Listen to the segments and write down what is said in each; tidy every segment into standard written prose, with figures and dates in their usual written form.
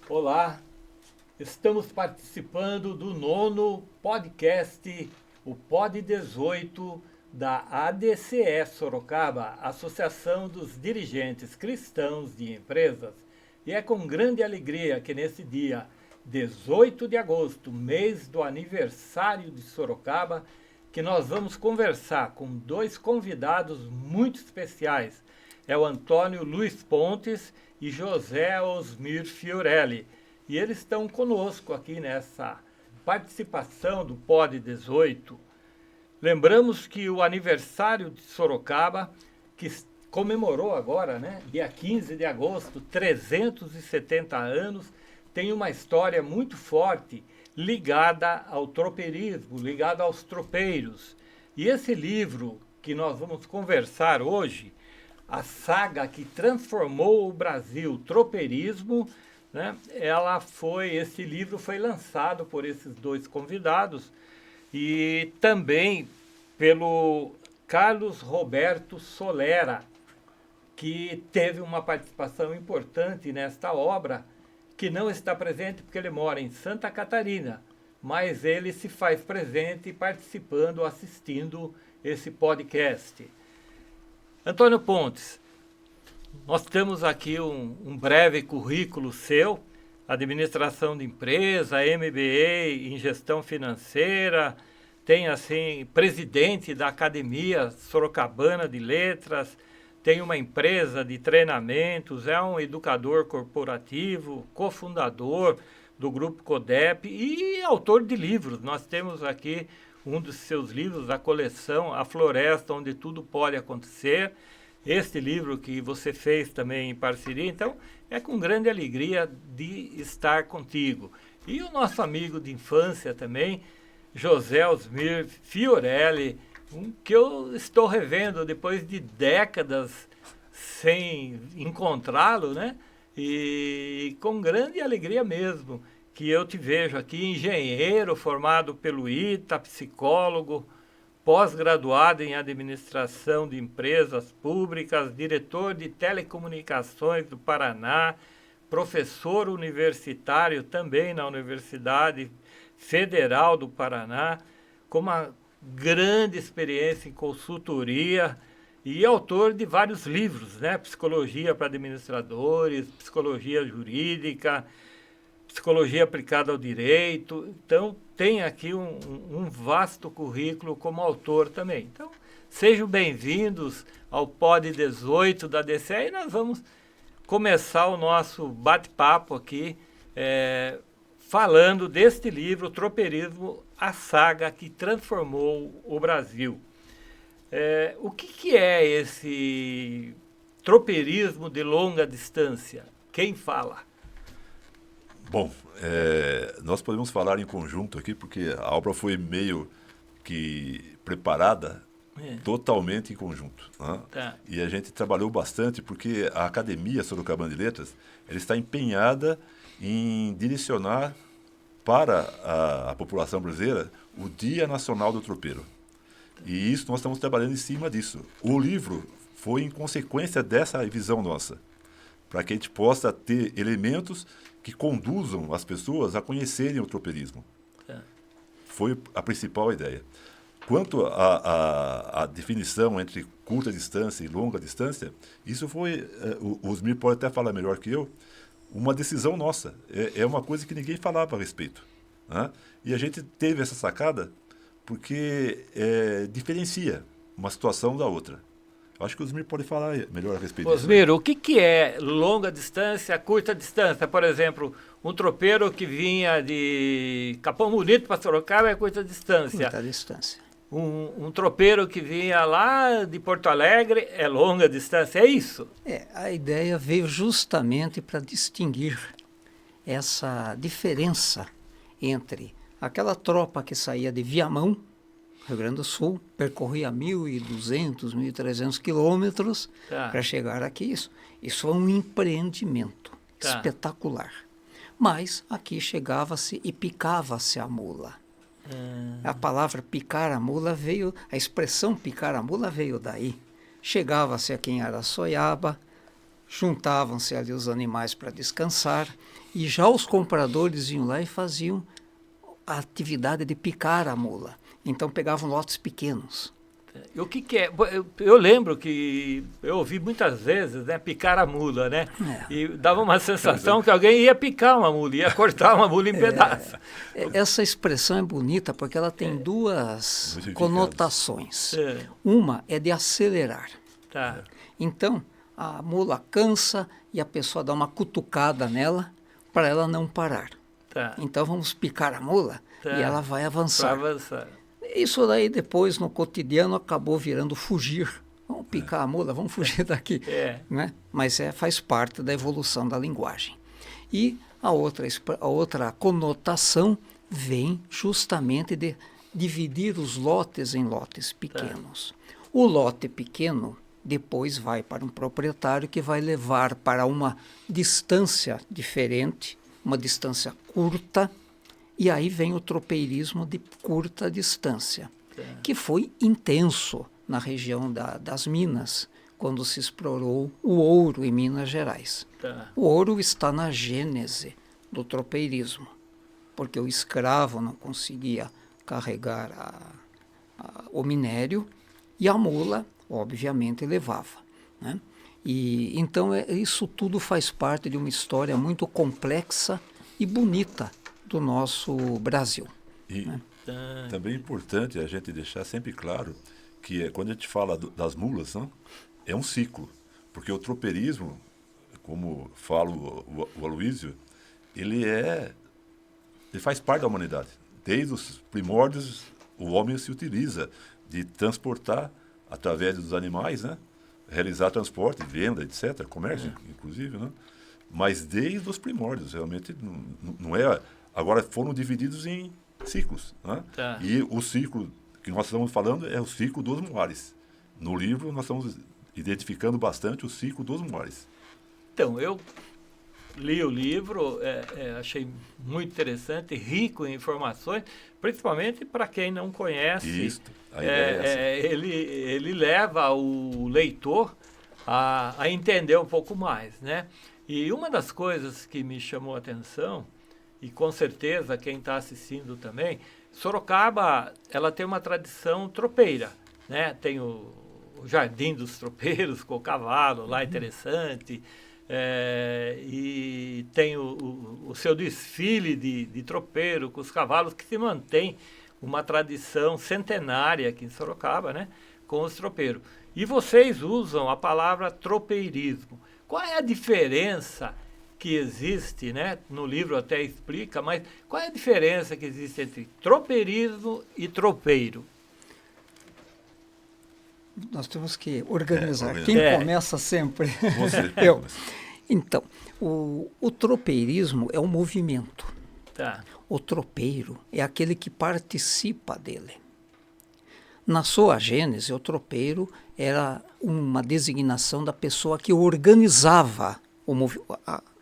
Olá, estamos participando do nono podcast, o Pod 18 da ADCE Sorocaba, Associação dos Dirigentes Cristãos de Empresas. E é com grande alegria que nesse dia 18 de agosto, mês do aniversário de Sorocaba, que nós vamos conversar com dois convidados muito especiais. É o Antônio Luiz Pontes e José Osmir Fiorelli. E eles estão conosco aqui nessa participação do Pod 18. Lembramos que o aniversário de Sorocaba, que comemorou agora, né, dia 15 de agosto, 370 anos, tem uma história muito forte ligada ao tropeirismo, ligada aos tropeiros. E esse livro que nós vamos conversar hoje, a saga que transformou o Brasil, Tropeirismo, né? Esse livro foi lançado por esses dois convidados e também pelo Carlos Roberto Solera, que teve uma participação importante nesta obra, que não está presente porque ele mora em Santa Catarina, mas ele se faz presente participando, assistindo esse podcast. Antônio Pontes, nós temos aqui um breve currículo seu, administração de empresa, MBA em gestão financeira, tem assim, presidente da Academia Sorocabana de Letras, tem uma empresa de treinamentos, é um educador corporativo, cofundador do Grupo CODEP e autor de livros. Nós temos aqui um dos seus livros, a coleção A Floresta Onde Tudo Pode Acontecer, este livro que você fez também em parceria. Então, é com grande alegria de estar contigo. E o nosso amigo de infância também, José Osmir Fiorelli, que eu estou revendo depois de décadas sem encontrá-lo, né? E com grande alegria mesmo, que eu te vejo aqui, engenheiro formado pelo ITA, psicólogo, pós-graduado em administração de empresas públicas, diretor de telecomunicações do Paraná, professor universitário também na Universidade Federal do Paraná, com uma grande experiência em consultoria e autor de vários livros, né? Psicologia para administradores, psicologia jurídica, psicologia aplicada ao direito. Então, tem aqui um vasto currículo como autor também. Então, sejam bem-vindos ao Pod 18 da DCE e nós vamos começar o nosso bate-papo aqui falando deste livro, Tropeirismo, a saga que transformou o Brasil. O que é esse tropeirismo de longa distância? Quem fala? Bom, nós podemos falar em conjunto aqui, porque a obra foi meio que preparada totalmente em conjunto. Né? Tá. E a gente trabalhou bastante, porque a Academia Sorocabana de Letras ela está empenhada em direcionar para a população brasileira o Dia Nacional do Tropeiro. E isso nós estamos trabalhando em cima disso. O livro foi em consequência dessa visão nossa, para que a gente possa ter elementos que conduzam as pessoas a conhecerem o tropeirismo. Foi a principal ideia. Quanto à definição entre curta distância e longa distância, isso foi, o Osmir pode até falar melhor que eu, uma decisão nossa. É uma coisa que ninguém falava a respeito. Né? E a gente teve essa sacada porque diferencia uma situação da outra. Eu acho que o Osmir pode falar melhor a respeito disso. Osmir, o que é longa distância, curta distância? Por exemplo, um tropeiro que vinha de Capão Bonito para Sorocaba é curta distância. Curta distância. Um tropeiro que vinha lá de Porto Alegre é longa distância, é isso? A ideia veio justamente para distinguir essa diferença entre aquela tropa que saía de Viamão, Rio Grande do Sul, percorria 1.200, 1.300 quilômetros para chegar aqui. Isso é um empreendimento espetacular. Mas aqui chegava-se e picava-se a mula. A palavra picar a mula veio, a expressão picar a mula veio daí. Chegava-se aqui em Araçoiaba, juntavam-se ali os animais para descansar, e já os compradores iam lá e faziam a atividade de picar a mula. Então pegavam lotes pequenos. E o que é? Eu lembro que eu ouvi muitas vezes, né, picar a mula, né? E dava uma sensação que alguém ia picar uma mula, ia cortar uma mula em pedaços. Essa expressão é bonita porque ela tem duas conotações. Uma é de acelerar. Tá. Então, a mula cansa e a pessoa dá uma cutucada nela para ela não parar. Tá. Então, vamos picar a mula e ela vai avançar. Pra avançar. Isso daí depois, no cotidiano, acabou virando fugir. Vamos picar a mula, vamos fugir daqui. Né? Mas faz parte da evolução da linguagem. E a outra conotação vem justamente de dividir os lotes em lotes pequenos. O lote pequeno depois vai para um proprietário que vai levar para uma distância diferente, uma distância curta, e aí vem o tropeirismo de curta distância, que foi intenso na região das Minas, quando se explorou o ouro em Minas Gerais. O ouro está na gênese do tropeirismo, porque o escravo não conseguia carregar o minério e a mula, obviamente, levava, né? E então isso tudo faz parte de uma história muito complexa e bonita do nosso Brasil. E também é importante a gente deixar sempre claro que quando a gente fala das mulas, não, é um ciclo, porque o tropeirismo, como fala o Aloysio, ele faz parte da humanidade. Desde os primórdios, o homem se utiliza de transportar através dos animais, né, realizar transporte, venda, etc., comércio, inclusive, né? Mas desde os primórdios, realmente não é. Agora foram divididos em ciclos, né? E o ciclo que nós estamos falando é o ciclo dos Moares. No livro nós estamos identificando bastante o ciclo dos Moares. Então, eu li o livro, achei muito interessante, rico em informações, principalmente para quem não conhece. Isso, a ideia é essa. Ele leva o leitor a entender um pouco mais, né? E uma das coisas que me chamou a atenção, e com certeza quem está assistindo também, Sorocaba, ela tem uma tradição tropeira, né? Tem o Jardim dos Tropeiros com o cavalo lá, interessante, e tem o seu desfile de tropeiro com os cavalos, que se mantém uma tradição centenária aqui em Sorocaba, né? Com os tropeiros. E vocês usam a palavra tropeirismo. Qual é a diferença que existe, né? No livro até explica, mas qual é a diferença que existe entre tropeirismo e tropeiro? Nós temos que organizar. Quem começa sempre? Você. Eu. Então, o tropeirismo é um movimento. O tropeiro é aquele que participa dele. Na sua gênese, o tropeiro era uma designação da pessoa que organizava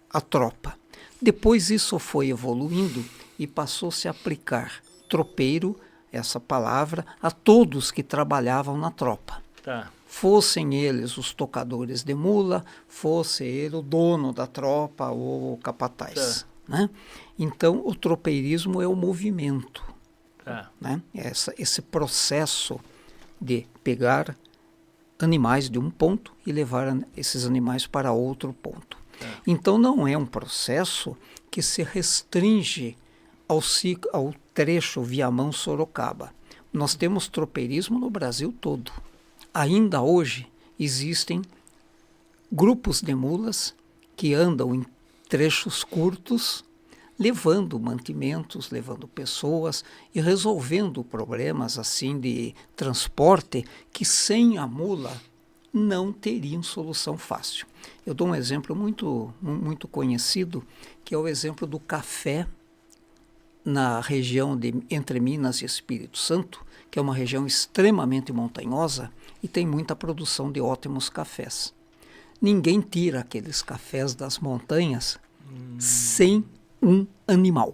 a tropa. Depois isso foi evoluindo e passou-se a aplicar tropeiro, essa palavra, a todos que trabalhavam na tropa. Fossem eles os tocadores de mula, fosse ele o dono da tropa ou o capataz. Né? Então, o tropeirismo é o movimento. Né? Esse processo de pegar animais de um ponto e levar esses animais para outro ponto. Então não é um processo que se restringe ao trecho Viamão-Sorocaba. Nós temos tropeirismo no Brasil todo. Ainda hoje existem grupos de mulas que andam em trechos curtos, levando mantimentos, levando pessoas e resolvendo problemas assim de transporte que sem a mula não teriam solução fácil. Eu dou um exemplo muito conhecido, que é o exemplo do café na região entre Minas e Espírito Santo, que é uma região extremamente montanhosa e tem muita produção de ótimos cafés. Ninguém tira aqueles cafés das montanhas sem um animal.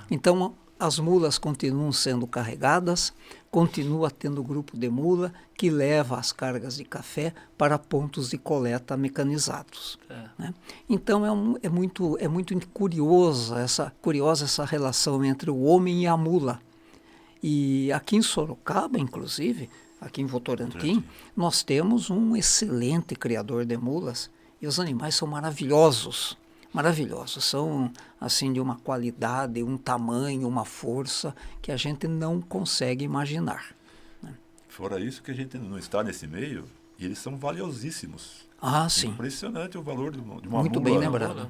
Então, as mulas continuam sendo carregadas, continua tendo grupo de mula que leva as cargas de café para pontos de coleta mecanizados. Né? Então é muito curiosa essa relação entre o homem e a mula. E aqui em Sorocaba, inclusive, aqui em Votorantim, nós temos um excelente criador de mulas e os animais são maravilhosos. Maravilhosos, são assim de uma qualidade, um tamanho, uma força que a gente não consegue imaginar. Né? Fora isso que a gente não está nesse meio, e eles são valiosíssimos. Ah, sim. Impressionante o valor de uma Muito mula. bem lembrado.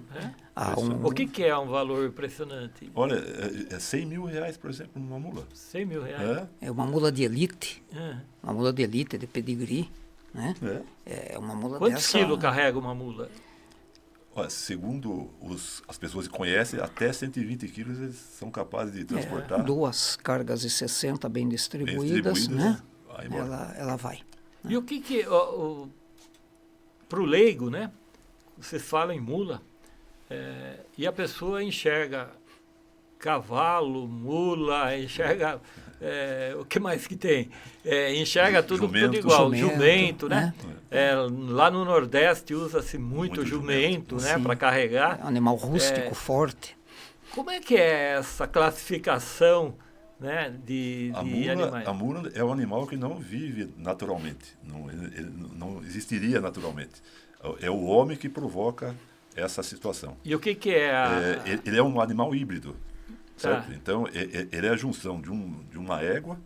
O que é um valor impressionante? Olha, é 100 mil reais, por exemplo, numa mula. 100 mil reais? É uma mula de elite, uma mula de elite, de pedigree. Né? É uma mula Quantos dessa... quilos carrega uma mula? Olha, segundo as pessoas que conhecem, até 120 quilos eles são capazes de transportar. 2 cargas de 60 bem distribuídas, né? Ela vai. E o que para o leigo, né? Vocês falam em mula, e a pessoa enxerga cavalo, mula, enxerga o que mais que tem? Enxerga tudo igual, jumento, né? Lá no Nordeste usa-se muito jumento, né? Para carregar. Animal rústico, forte. Como é que é essa classificação, né, de animais? A mula é um animal que não vive naturalmente, ele não existiria naturalmente. É o homem que provoca essa situação. E o que é ele é um animal híbrido. Certo? Então, ele é a junção de uma égua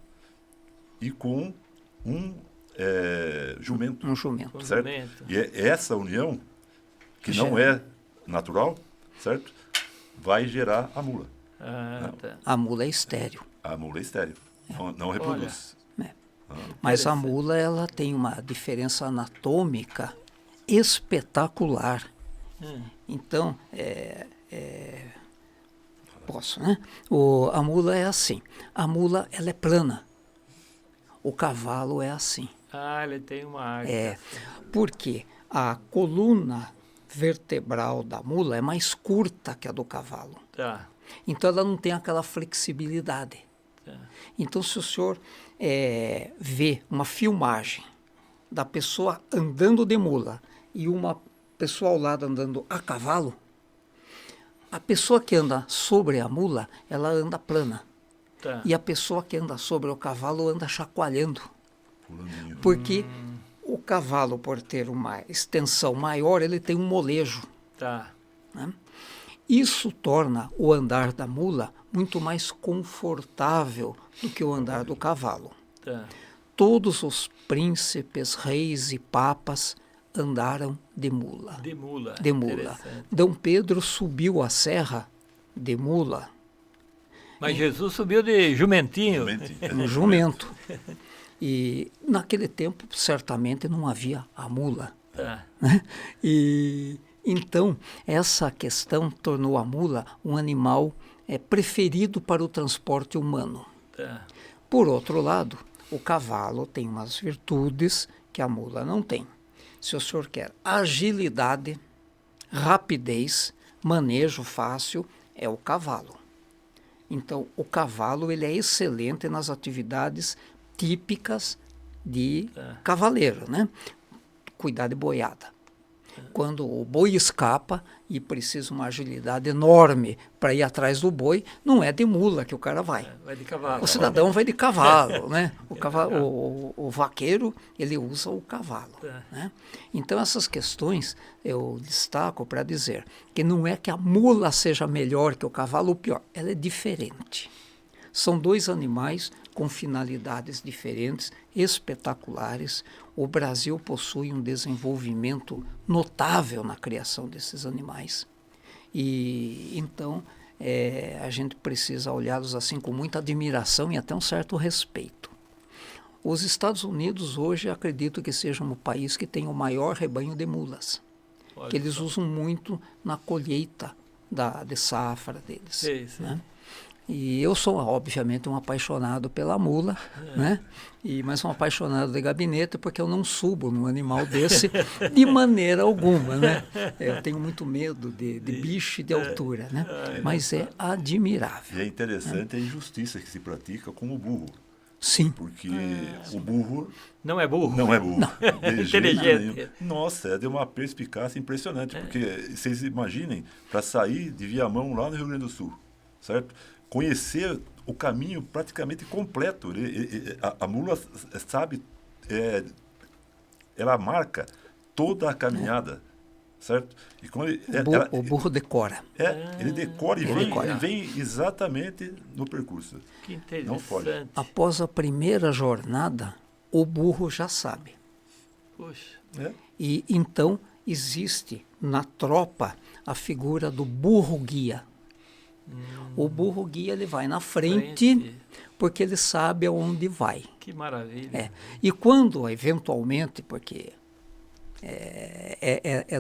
e com um jumento. Um jumento. Certo? E essa união, que não é natural, certo? Vai gerar a mula. A mula é estéril. A mula é estéril. Não reproduz. Mas a mula ela tem uma diferença anatômica espetacular. Então, posso, né? A mula é assim. A mula, ela é plana. O cavalo é assim. Ele tem uma arca. Porque a coluna vertebral da mula é mais curta que a do cavalo. Então, ela não tem aquela flexibilidade. Então, se o senhor vê uma filmagem da pessoa andando de mula e uma pessoa ao lado andando a cavalo, a pessoa que anda sobre a mula, ela anda plana. E a pessoa que anda sobre o cavalo anda chacoalhando. Porque o cavalo, por ter uma extensão maior, ele tem um molejo. Né? Isso torna o andar da mula muito mais confortável do que o andar do cavalo. Todos os príncipes, reis e papas andaram de mula. De mula. Dom Pedro subiu a serra de mula. Mas Jesus subiu de jumentinho. Um jumento. E naquele tempo, certamente, não havia a mula. Né? E então, essa questão tornou a mula um animal preferido para o transporte humano. Por outro lado, o cavalo tem umas virtudes que a mula não tem. Se o senhor quer agilidade, rapidez, manejo fácil, é o cavalo. Então, o cavalo ele é excelente nas atividades típicas de cavaleiro, né? Cuidar de boiada. Quando o boi escapa e precisa uma agilidade enorme para ir atrás do boi, não é de mula que o cara vai. Vai de cavalo. O cidadão vai de cavalo, né? O vaqueiro, ele usa o cavalo. Né? Então, essas questões eu destaco para dizer que não é que a mula seja melhor que o cavalo ou pior, ela é diferente. São 2 animais com finalidades diferentes, espetaculares. O Brasil possui um desenvolvimento notável na criação desses animais. E então a gente precisa olhá-los assim com muita admiração e até um certo respeito. Os Estados Unidos hoje acredito que sejam o país que tem o maior rebanho de mulas, que eles usam muito na colheita de safra deles. Né? E eu sou, obviamente, um apaixonado pela mula, né? Mas um apaixonado de gabinete porque eu não subo num animal desse de maneira alguma, né? Eu tenho muito medo de bicho e de altura, né? Mas é admirável. E é interessante a injustiça que se pratica com o burro. Sim. Porque o burro Não é burro? não é burro. De jeito Inteligente. nenhum. Nossa, é de uma perspicácia impressionante. Porque vocês imaginem, para sair de Viamão lá no Rio Grande do Sul, certo? Conhecer o caminho praticamente completo. A mula sabe, ela marca toda a caminhada, certo? E quando O burro decora. ele decora e ele vem exatamente no percurso. Que interessante. Não foge. Após a primeira jornada, o burro já sabe. Puxa. E então existe na tropa a figura do burro guia. O burro guia ele vai na frente porque ele sabe aonde vai. Que maravilha. E quando eventualmente, porque é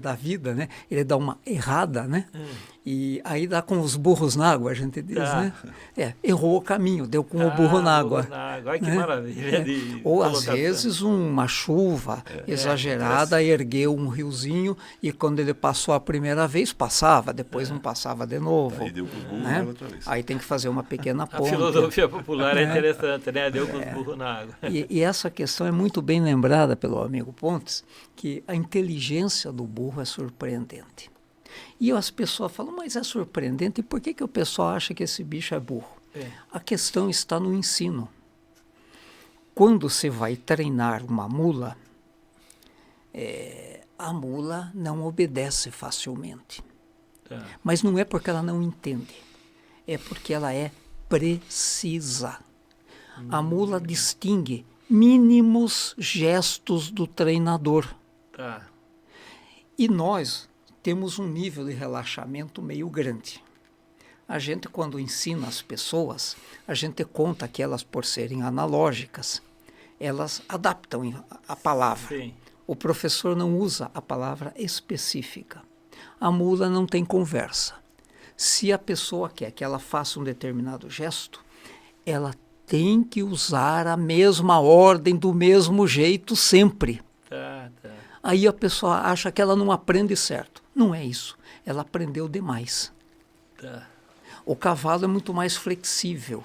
da vida, né? Ele dá uma errada, né? E aí dá com os burros na água, a gente diz, né? Errou o caminho, deu com o burro na água. Olha que maravilha. Ou às vezes uma chuva exagerada ergueu um riozinho e quando ele passou a primeira vez, passava, depois não passava de novo. Aí deu com os burros né? outra vez. Aí tem que fazer uma pequena ponte. A filosofia popular é interessante, né? Deu com os burros na água. E essa questão é muito bem lembrada pelo amigo Pontes, que a inteligência do burro é surpreendente. E as pessoas falam, mas é surpreendente, e por que o pessoal acha que esse bicho é burro? A questão está no ensino. Quando você vai treinar uma mula, a mula não obedece facilmente. Mas não é porque ela não entende, é porque ela é precisa. A mula distingue mínimos gestos do treinador. E nós temos um nível de relaxamento meio grande. A gente, quando ensina as pessoas, a gente conta que elas, por serem analógicas, elas adaptam a palavra. Sim. O professor não usa a palavra específica. A mula não tem conversa. Se a pessoa quer que ela faça um determinado gesto, ela tem que usar a mesma ordem, do mesmo jeito, sempre. Aí a pessoa acha que ela não aprende certo. Não é isso. Ela aprendeu demais. O cavalo é muito mais flexível.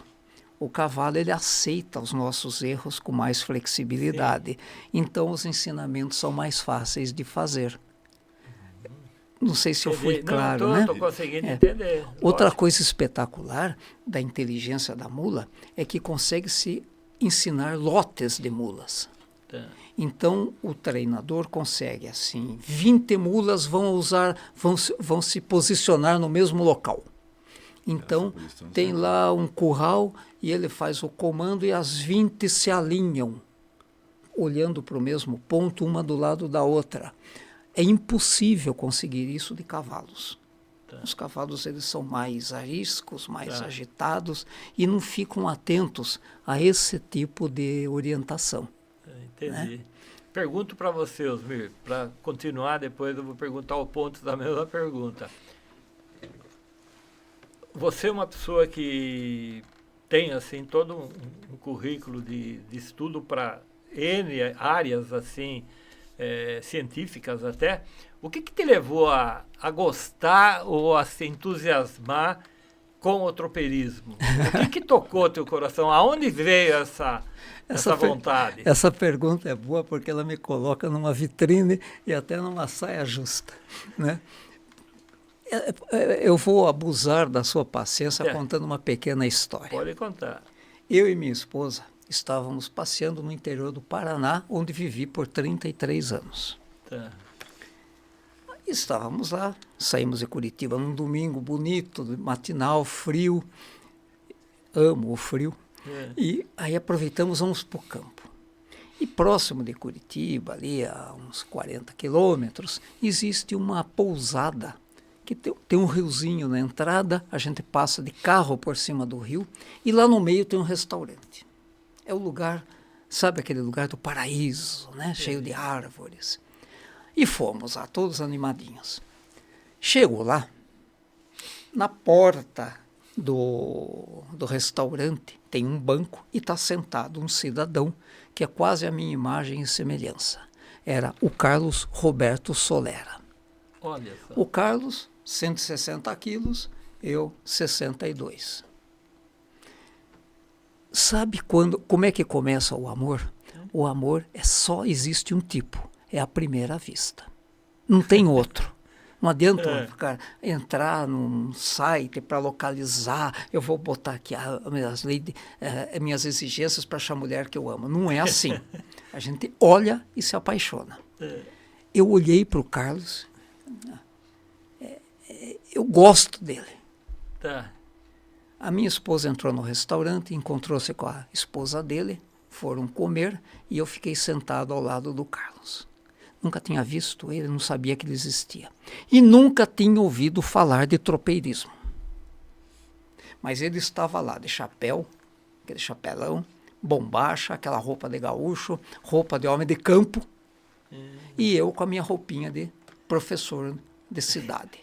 O cavalo ele aceita os nossos erros com mais flexibilidade. Sim. Então os ensinamentos são mais fáceis de fazer. Não sei se eu fui claro, né? Estou conseguindo entender. Outra coisa espetacular da inteligência da mula é que consegue se ensinar lotes de mulas. Então, o treinador consegue, assim, 20 mulas vão se posicionar no mesmo local. Então, tem lá um curral e ele faz o comando e as 20 se alinham, olhando para o mesmo ponto, uma do lado da outra. É impossível conseguir isso de cavalos. Os cavalos eles são mais ariscos, mais agitados e não ficam atentos a esse tipo de orientação. Entendi. Né? Pergunto para você, Osmir, para continuar, depois eu vou perguntar o ponto da mesma pergunta. Você é uma pessoa que tem assim todo um currículo de estudo para N áreas assim, científicas até. O que te levou a gostar ou a se entusiasmar com o tropeirismo? O que tocou teu coração? Aonde veio essa vontade? Essa pergunta é boa porque ela me coloca numa vitrine e até numa saia justa, né? Eu vou abusar da sua paciência contando uma pequena história. Pode contar. Eu e minha esposa estávamos passeando no interior do Paraná, onde vivi por 33 anos. Estávamos lá, saímos de Curitiba num domingo bonito, matinal, frio. Amo o frio. E aí aproveitamos, vamos para o campo. E próximo de Curitiba, ali a uns 40 quilômetros, existe uma pousada, que tem um riozinho na entrada, a gente passa de carro por cima do rio, e lá no meio tem um restaurante. É o lugar, sabe aquele lugar do paraíso, né? Cheio de árvores. E fomos lá, todos animadinhos. Chegou lá, na porta do restaurante tem um banco e está sentado um cidadão que é quase a minha imagem e semelhança. Era o Carlos Roberto Solera. Olha só. O Carlos, 160 quilos, eu 62. Sabe como é que começa o amor? O amor só existe um tipo, é a primeira vista. Não tem outro. Não adianta entrar num site para localizar, eu vou botar aqui minhas exigências para achar a mulher que eu amo. Não é assim. A gente olha e se apaixona. Eu olhei para o Carlos, eu gosto dele. Tá. A minha esposa entrou no restaurante, encontrou-se com a esposa dele, foram comer e eu fiquei sentado ao lado do Carlos. Nunca tinha visto ele, não sabia que ele existia. E nunca tinha ouvido falar de tropeirismo. Mas ele estava lá de chapéu, aquele chapelão, bombacha, aquela roupa de gaúcho, roupa de homem de campo, e eu com a minha roupinha de professor de cidade.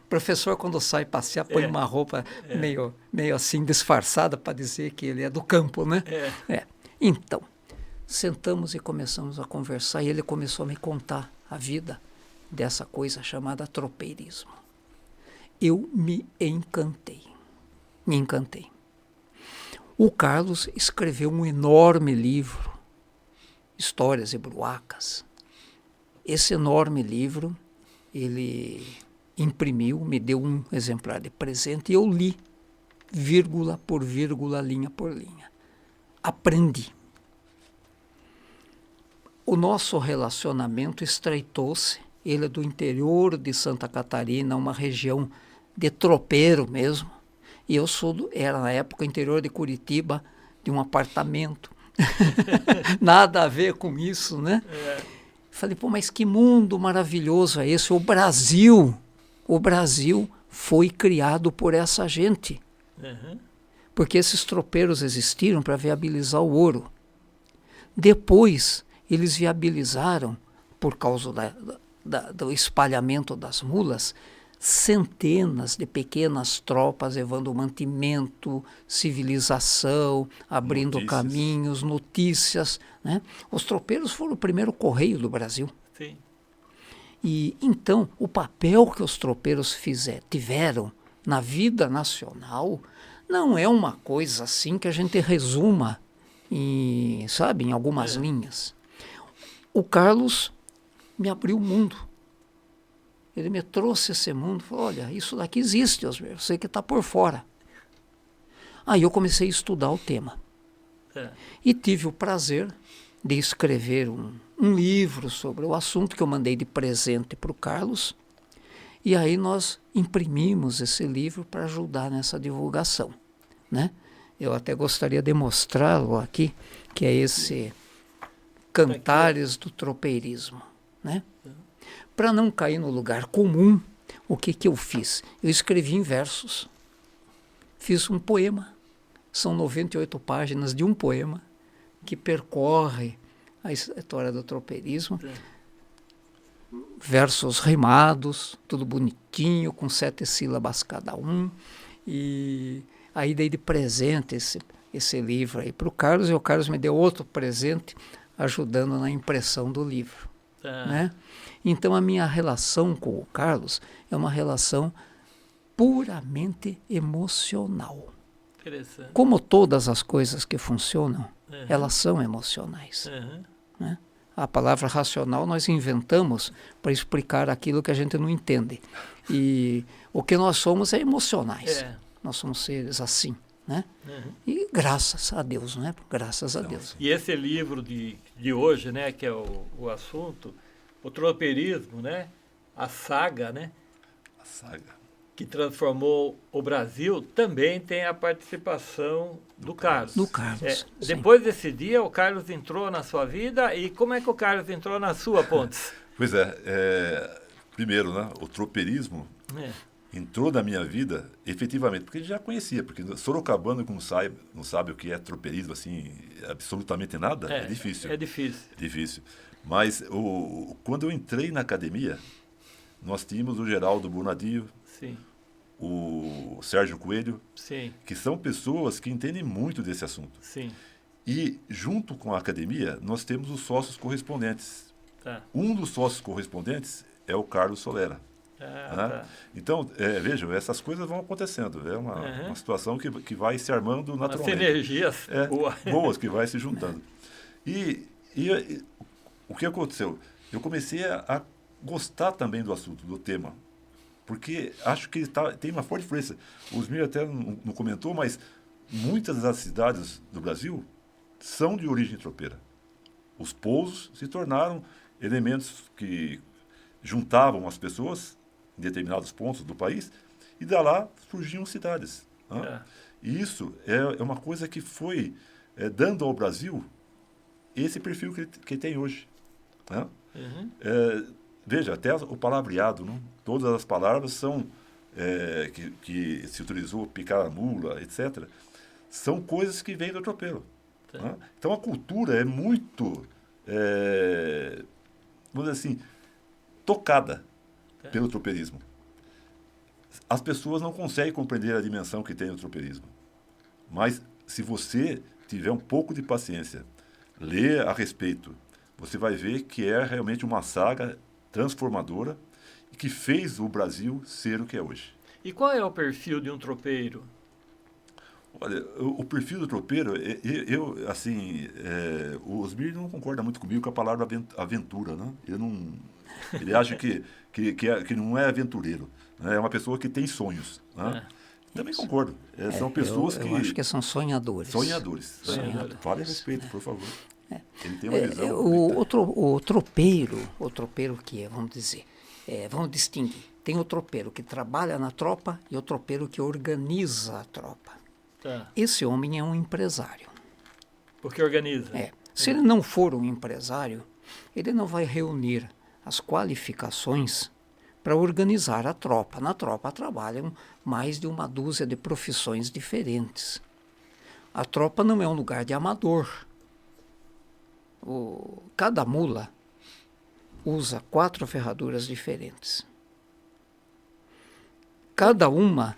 Professor, quando sai passear, põe uma roupa meio assim disfarçada para dizer que ele é do campo, né? Então, sentamos e começamos a conversar e ele começou a me contar a vida dessa coisa chamada tropeirismo. Eu me encantei. O Carlos escreveu um enorme livro, Histórias e Bruacas. Esse enorme livro, ele imprimiu, me deu um exemplar de presente e eu li, vírgula por vírgula, linha por linha. Aprendi. O nosso relacionamento estreitou-se. Ele é do interior de Santa Catarina, uma região de tropeiro mesmo. E eu era na época interior de Curitiba, de um apartamento. Nada a ver com isso, né? Falei, mas que mundo maravilhoso é esse? O Brasil foi criado por essa gente. Porque esses tropeiros existiram para viabilizar o ouro. Depois, eles viabilizaram, por causa do espalhamento das mulas, centenas de pequenas tropas levando mantimento, civilização, abrindo caminhos, notícias, né? Os tropeiros foram o primeiro correio do Brasil. Sim. E então o papel que os tropeiros tiveram na vida nacional não é uma coisa assim que a gente resuma em algumas linhas. O Carlos me abriu o mundo. Ele me trouxe esse mundo, falou, olha, isso daqui existe, Osmer, eu sei que está por fora. Aí eu comecei a estudar o tema. E tive o prazer de escrever um livro sobre o assunto que eu mandei de presente para o Carlos. E aí nós imprimimos esse livro para ajudar nessa divulgação, né? Eu até gostaria de mostrá-lo aqui, que é esse Cantares do Tropeirismo, né? Para não cair no lugar comum, o que eu fiz? Eu escrevi em versos. Fiz um poema. São 98 páginas de um poema que percorre a história do tropeirismo. Versos rimados, tudo bonitinho, com 7 sílabas cada um. E aí dei de presente esse livro aí para o Carlos, e o Carlos me deu outro presente ajudando na impressão do livro. Né? Então a minha relação com o Carlos é uma relação puramente emocional. Como todas as coisas que funcionam, elas são emocionais. Né? A palavra racional nós inventamos para explicar aquilo que a gente não entende. E o que nós somos é emocionais. Nós somos seres assim. Né? E graças a Deus, né? Graças a Deus. E esse livro de hoje, né, que é o assunto, o tropeirismo, né? A saga, né? A saga. Que transformou o Brasil, também tem a participação do Carlos. Do Carlos. Depois desse dia, o Carlos entrou na sua vida, e como é que o Carlos entrou na sua, Pontes? Pois primeiro, né? O tropeirismo entrou na minha vida efetivamente, porque ele já conhecia, porque sorocabano não sabe o que é tropeirismo, assim, absolutamente nada, é difícil. É difícil. Mas quando eu entrei na academia, nós tínhamos o Geraldo Bonadio, Sim. o Sérgio Coelho, Sim, que são pessoas que entendem muito desse assunto. sim. E, junto com a academia, nós temos os sócios correspondentes. Tá. Um dos sócios correspondentes é o Carlos Solera. Ah, Né? tá. Então, vejam, essas coisas vão acontecendo. É uma situação que vai se armando As naturalmente. energias boas. Boas, que vai se juntando. E o que aconteceu? Eu comecei a gostar também do assunto, do tema. Porque acho que tem uma forte influência. O Osmir até não comentou, mas muitas das cidades do Brasil são de origem tropeira. Os pousos se tornaram elementos que juntavam as pessoas em determinados pontos do país e da lá surgiam cidades. Né? E isso é uma coisa que foi dando ao Brasil esse perfil que tem hoje. Né? Veja, até o palavreado, né? Todas as palavras são que se utilizou, picar a mula, etc., são coisas que vêm do tropeiro. Né? Então a cultura é muito, vamos dizer assim, tocada pelo tropeirismo. As pessoas não conseguem compreender a dimensão que tem o tropeirismo. Mas se você tiver um pouco de paciência, ler a respeito, você vai ver que é realmente uma saga transformadora e que fez o Brasil ser o que é hoje. E qual é o perfil de um tropeiro? Olha, o perfil do tropeiro, o Osmir não concorda muito comigo com a palavra aventura, né? Ele acha que não é aventureiro, né? É uma pessoa que tem sonhos, né? Também concordo. São pessoas eu acho que são sonhadores. Sonhadores. Fale a respeito, por favor. Ele tem uma visão. O tropeiro que é, vamos dizer, vamos distinguir. Tem o tropeiro que trabalha na tropa e o tropeiro que organiza a tropa. Tá. Esse homem é um empresário. Porque organiza. Se ele não for um empresário, ele não vai reunir as qualificações para organizar a tropa. Na tropa trabalham mais de uma dúzia de profissões diferentes. A tropa não é um lugar de amador. Cada mula usa 4 ferraduras diferentes. Cada uma,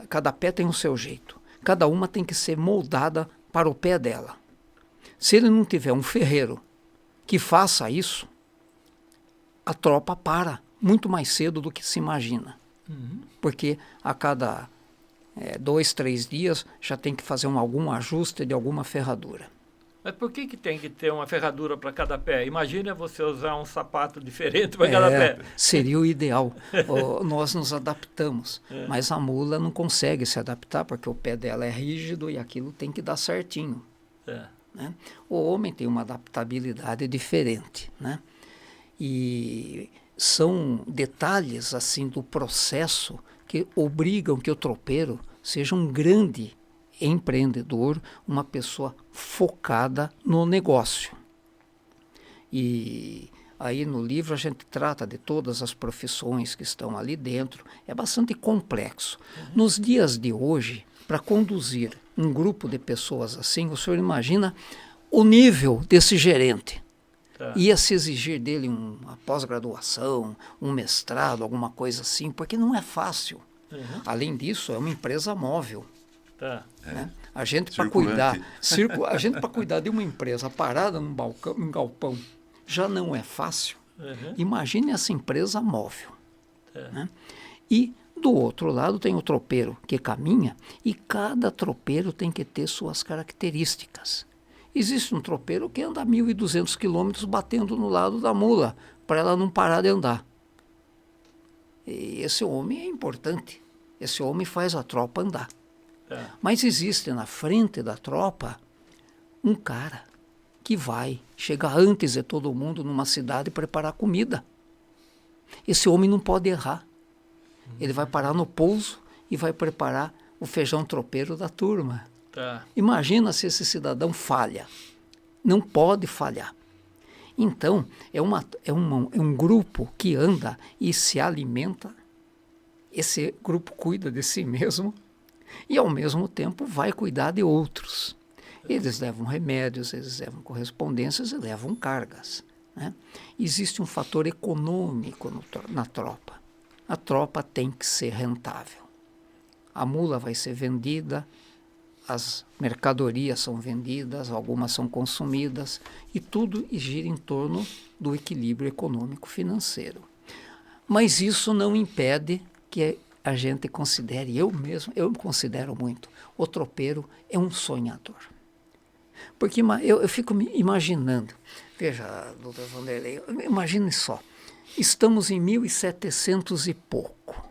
cada pé tem o seu jeito. Cada uma tem que ser moldada para o pé dela. Se ele não tiver um ferreiro que faça isso, a tropa para muito mais cedo do que se imagina. Porque a cada 2, 3 dias já tem que fazer algum ajuste de alguma ferradura. Mas por que tem que ter uma ferradura para cada pé? Imagina você usar um sapato diferente para cada pé. Seria o ideal. Nós nos adaptamos, mas a mula não consegue se adaptar porque o pé dela é rígido e aquilo tem que dar certinho. Né? O homem tem uma adaptabilidade diferente, né? E são detalhes assim do processo que obrigam que o tropeiro seja um grande empreendedor, uma pessoa focada no negócio. E aí no livro a gente trata de todas as profissões que estão ali dentro. É bastante complexo. Nos dias de hoje, para conduzir um grupo de pessoas assim, o senhor imagina o nível desse gerente. Ia se exigir dele uma pós-graduação, um mestrado, alguma coisa assim, porque não é fácil. Além disso, é uma empresa móvel. Né? A gente para cuidar de uma empresa parada num galpão já não é fácil. Imagine essa empresa móvel. Né? E do outro lado tem o tropeiro que caminha e cada tropeiro tem que ter suas características. Existe um tropeiro que anda 1.200 quilômetros batendo no lado da mula para ela não parar de andar. E esse homem é importante. Esse homem faz a tropa andar. Mas existe na frente da tropa um cara que vai chegar antes de todo mundo numa cidade e preparar comida. Esse homem não pode errar. Ele vai parar no pouso e vai preparar o feijão tropeiro da turma. Imagina se esse cidadão falha. Não pode falhar. Então, é um grupo que anda e se alimenta. Esse grupo cuida de si mesmo e, ao mesmo tempo, vai cuidar de outros. Eles levam remédios, eles levam correspondências e levam cargas. Né? Existe um fator econômico na tropa. a tropa tem que ser rentável. A mula vai ser vendida, as mercadorias são vendidas, algumas são consumidas, e tudo gira em torno do equilíbrio econômico-financeiro. Mas isso não impede que a gente considere, eu mesmo, eu me considero muito, o tropeiro é um sonhador. Porque eu fico me imaginando, veja, doutor Vanderlei, imagine só, estamos em 1700 e pouco.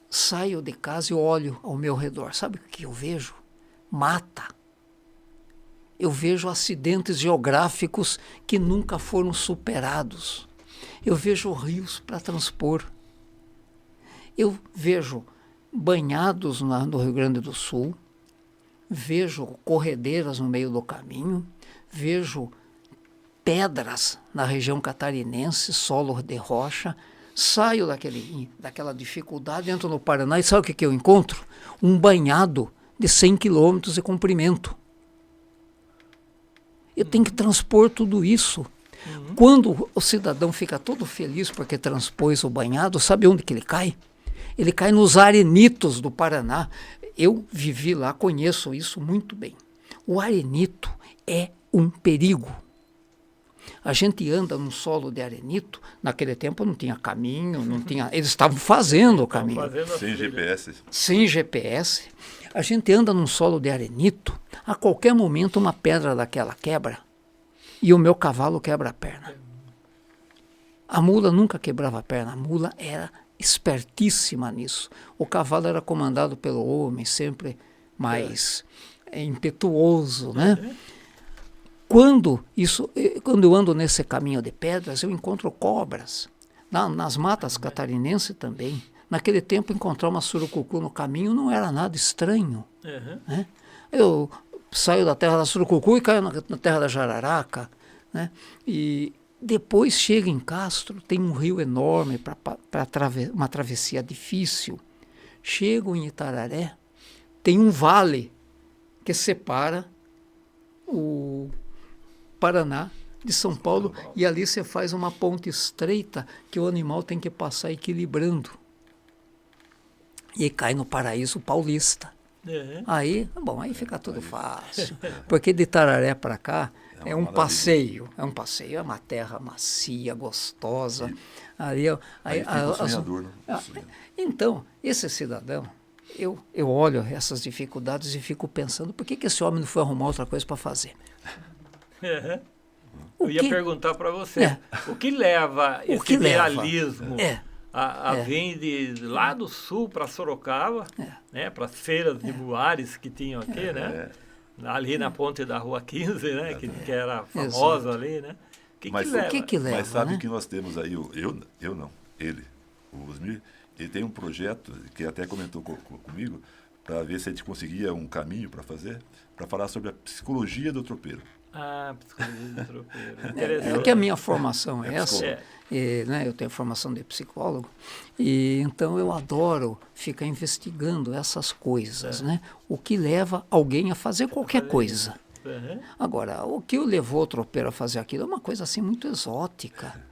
Saio de casa e olho ao meu redor. Sabe o que eu vejo? Mata. Eu vejo acidentes geográficos que nunca foram superados. Eu vejo rios para transpor. Eu vejo banhados no Rio Grande do Sul. Vejo corredeiras no meio do caminho. Vejo pedras na região catarinense, solo de rocha. Saio daquela dificuldade, entro no Paraná e sabe o que eu encontro? Um banhado de 100 quilômetros de comprimento. Eu tenho que transpor tudo isso. Quando o cidadão fica todo feliz porque transpôs o banhado, sabe onde que ele cai? Ele cai nos arenitos do Paraná. Eu vivi lá, conheço isso muito bem. O arenito é um perigo. A gente anda num solo de arenito, naquele tempo não tinha caminho, não tinha, eles estavam fazendo o caminho. Sem GPS. Sem GPS. A gente anda num solo de arenito, a qualquer momento uma pedra daquela quebra e o meu cavalo quebra a perna. A mula nunca quebrava a perna, a mula era espertíssima nisso. O cavalo era comandado pelo homem, sempre mais impetuoso, né? Quando eu ando nesse caminho de pedras, eu encontro cobras. Nas matas catarinenses também. Naquele tempo, encontrar uma surucucu no caminho não era nada estranho. Né? Eu saio da terra da surucucu e caio na terra da jararaca. Né? E depois chego em Castro, tem um rio enorme para uma travessia difícil. Chego em Itararé, tem um vale que separa o Paraná de São Paulo, e ali você faz uma ponte estreita que o animal tem que passar equilibrando. E cai no paraíso paulista. Aí fica tudo fácil. Porque de Itararé para cá é um passeio, é uma terra macia, gostosa. Sonhador, né? Então, esse cidadão, eu olho essas dificuldades e fico pensando, por que esse homem não foi arrumar outra coisa para fazer? Eu ia perguntar para você, o que leva esse realismo a vir lá do sul para Sorocaba, né, para as feiras de Buares que tinham aqui, né? Ali na ponte da Rua 15, né, que era famosa ali, né? O que leva? Mas sabe que nós temos aí, eu não, ele, o Osmir, ele tem um projeto que até comentou comigo, para ver se a gente conseguia um caminho para falar sobre a psicologia do tropeiro. Psicologia do tropeiro. Interessante. Que a minha formação é essa. Né, eu tenho formação de psicólogo, e então eu adoro ficar investigando essas coisas. Né? O que leva alguém a fazer qualquer coisa. Agora, o que o levou o tropeiro a fazer aquilo é uma coisa assim muito exótica.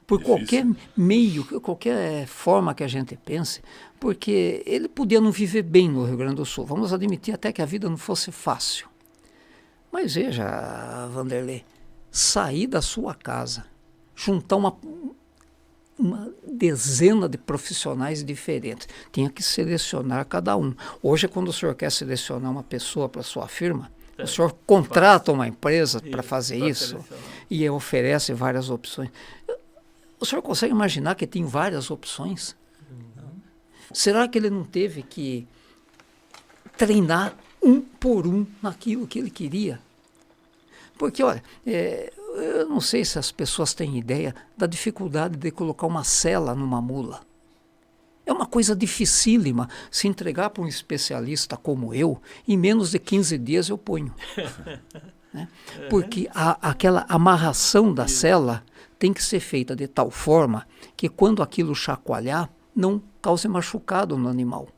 Por qualquer meio, qualquer forma que a gente pense, porque ele podia não viver bem no Rio Grande do Sul. Vamos admitir até que a vida não fosse fácil. Mas veja, Vanderlei, sair da sua casa, juntar uma dezena de profissionais diferentes, tinha que selecionar cada um. Hoje, quando o senhor quer selecionar uma pessoa para sua firma, o senhor contrata uma empresa para fazer isso e oferece várias opções. O senhor consegue imaginar que tem várias opções? Será que ele não teve que treinar um por um naquilo que ele queria? Porque, olha, eu não sei se as pessoas têm ideia da dificuldade de colocar uma sela numa mula. É uma coisa dificílima. Se entregar para um especialista como eu, em menos de 15 dias eu ponho. Né? Porque aquela amarração da sela tem que ser feita de tal forma que quando aquilo chacoalhar, não cause machucado no animal.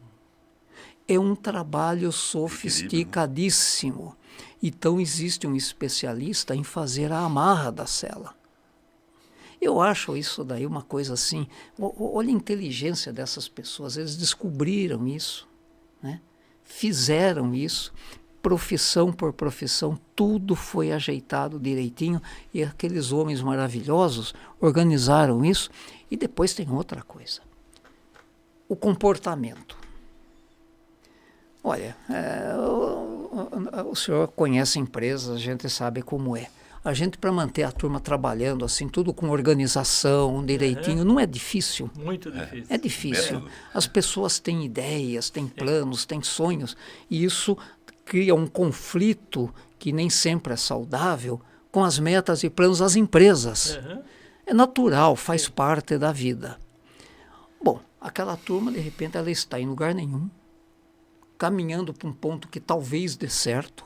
É um trabalho sofisticadíssimo. Então existe um especialista em fazer a amarra da sela. Eu acho isso daí uma coisa assim, olha a inteligência dessas pessoas, eles descobriram isso, né? Fizeram isso, profissão por profissão, tudo foi ajeitado direitinho e aqueles homens maravilhosos organizaram isso. E depois tem outra coisa, o comportamento. Olha, o senhor conhece empresas, a gente sabe como é. A gente, para manter a turma trabalhando assim, tudo com organização, direitinho, não é difícil. Muito difícil. É difícil. As pessoas têm ideias, têm planos, têm sonhos, e isso cria um conflito que nem sempre é saudável com as metas e planos das empresas. É natural, faz parte da vida. Bom, aquela turma, de repente, ela está em lugar nenhum, caminhando para um ponto que talvez dê certo,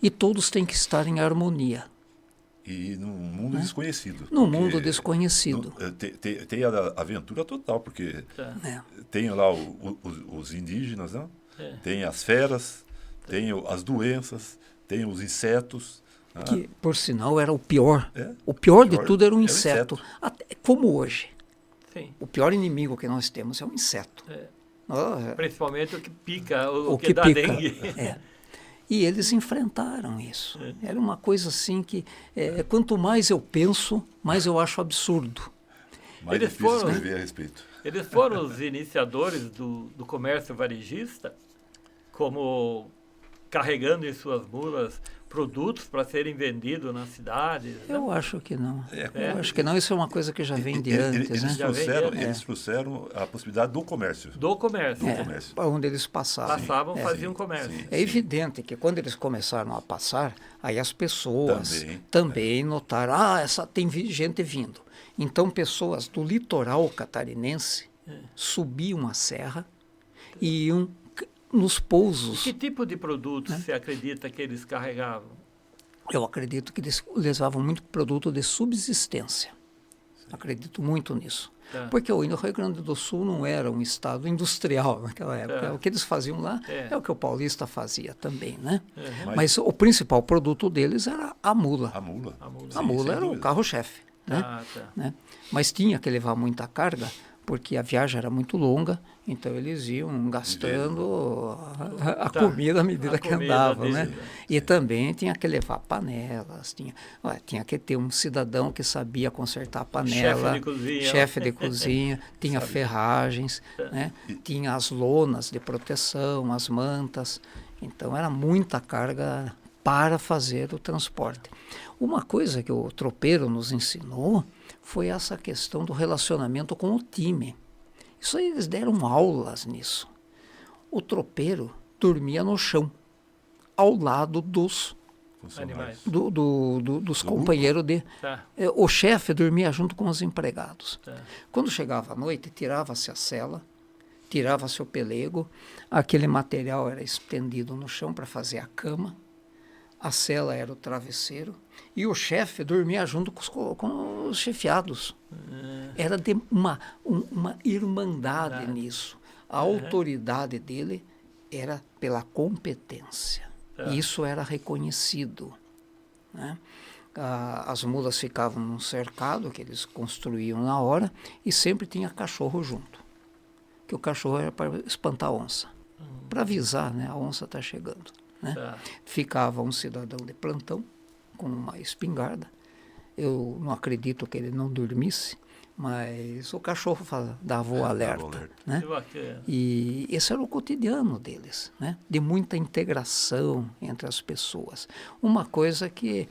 e todos têm que estar em harmonia. E num mundo desconhecido. Num mundo desconhecido. Tem a aventura total, porque tem lá os indígenas, né? Tem as feras, tem as doenças, tem os insetos. Que, por sinal, era o pior. O pior de tudo era o inseto. Até, como hoje. Sim. O pior inimigo que nós temos é o inseto. Principalmente o que pica, o que que dá pica. dengue. E eles enfrentaram isso. Era uma coisa assim que, quanto mais eu penso, mais eu acho absurdo. Mais difícil escrever a respeito. Eles foram os iniciadores do comércio varejista, como carregando em suas mulas produtos para serem vendidos nas cidades. Eu acho que não. Eu acho que não. Isso é uma coisa que já vem de antes. Eles trouxeram a possibilidade do comércio. Do comércio. Para onde eles passavam. Faziam comércio. É evidente que quando eles começaram a passar, aí as pessoas também notaram, tem gente vindo. Então pessoas do litoral catarinense subiam a serra e iam nos pousos. Que tipo de produto você acredita que eles carregavam? Eu acredito que eles levavam muito produto de subsistência. Acredito muito nisso. Porque o Rio Grande do Sul não era um estado industrial naquela época. O que eles faziam lá é o que o paulista fazia também, né? Mas o principal produto deles era a mula. A mula era o carro-chefe. Né? Mas tinha que levar muita carga, porque a viagem era muito longa, então eles iam gastando a comida à medida que andavam, né? E também tinha que levar panelas, tinha que ter um cidadão que sabia consertar a panela, chefe de cozinha, tinha ferragens, né? Tinha as lonas de proteção, as mantas, então era muita carga para fazer o transporte. Uma coisa que o tropeiro nos ensinou foi essa questão do relacionamento com o time. Isso aí, eles deram aulas nisso. O tropeiro dormia no chão, ao lado dos animais, dos companheiros de... O chefe dormia junto com os empregados. Quando chegava a noite, tirava-se a sela, tirava-se o pelego, aquele material era estendido no chão para fazer a cama, a cela era o travesseiro, e o chefe dormia junto com os chefiados. Era de uma irmandade nisso. A autoridade dele era pela competência. E isso era reconhecido. Né? As mulas ficavam num cercado que eles construíam na hora e sempre tinha cachorro junto. Que o cachorro era para espantar a onça. Para avisar, né? A onça está chegando. Né? Ficava um cidadão de plantão com uma espingarda. Eu não acredito que ele não dormisse, mas o cachorro dava o alerta. Né? E esse era o cotidiano deles, né? De muita integração entre as pessoas. Uma coisa que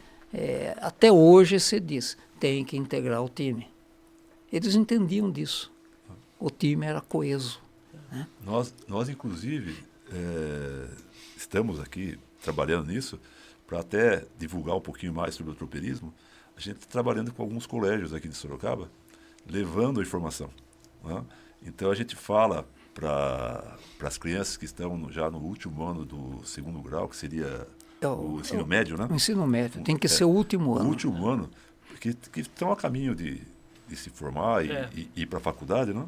até hoje se diz, tem que integrar o time. Eles entendiam disso. O time era coeso. Né? Nós inclusive, estamos aqui trabalhando nisso para até divulgar um pouquinho mais sobre o tropeirismo. A gente está trabalhando com alguns colégios aqui de Sorocaba, levando a informação. Né? Então a gente fala para as crianças que estão já no último ano do segundo grau, que seria o ensino médio, né? O ensino médio, tem que ser o último ano. O último ano, que estão a caminho de se formar e ir para a faculdade, né?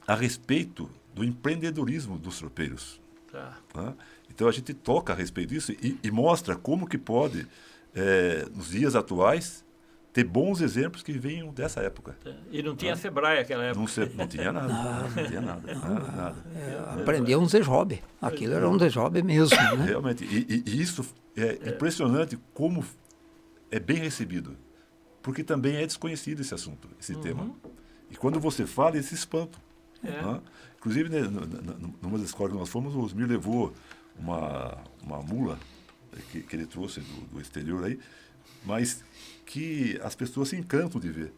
A respeito do empreendedorismo dos tropeiros. Né? Então a gente toca a respeito disso e mostra como que pode, nos dias atuais, ter bons exemplos que venham dessa época. E não tinha Sebrae naquela época. Não tinha nada. Não tinha nada. Nada. Aprendeu um desjob. Aquilo era um desjob mesmo, né? Realmente. E isso é impressionante como é bem recebido. Porque também é desconhecido esse assunto, esse tema. E quando você fala, eles se espantam. Né? Inclusive, né, numa das escolas que nós fomos, o Osmir levou uma mula que ele trouxe do exterior aí, mas que as pessoas se encantam de ver,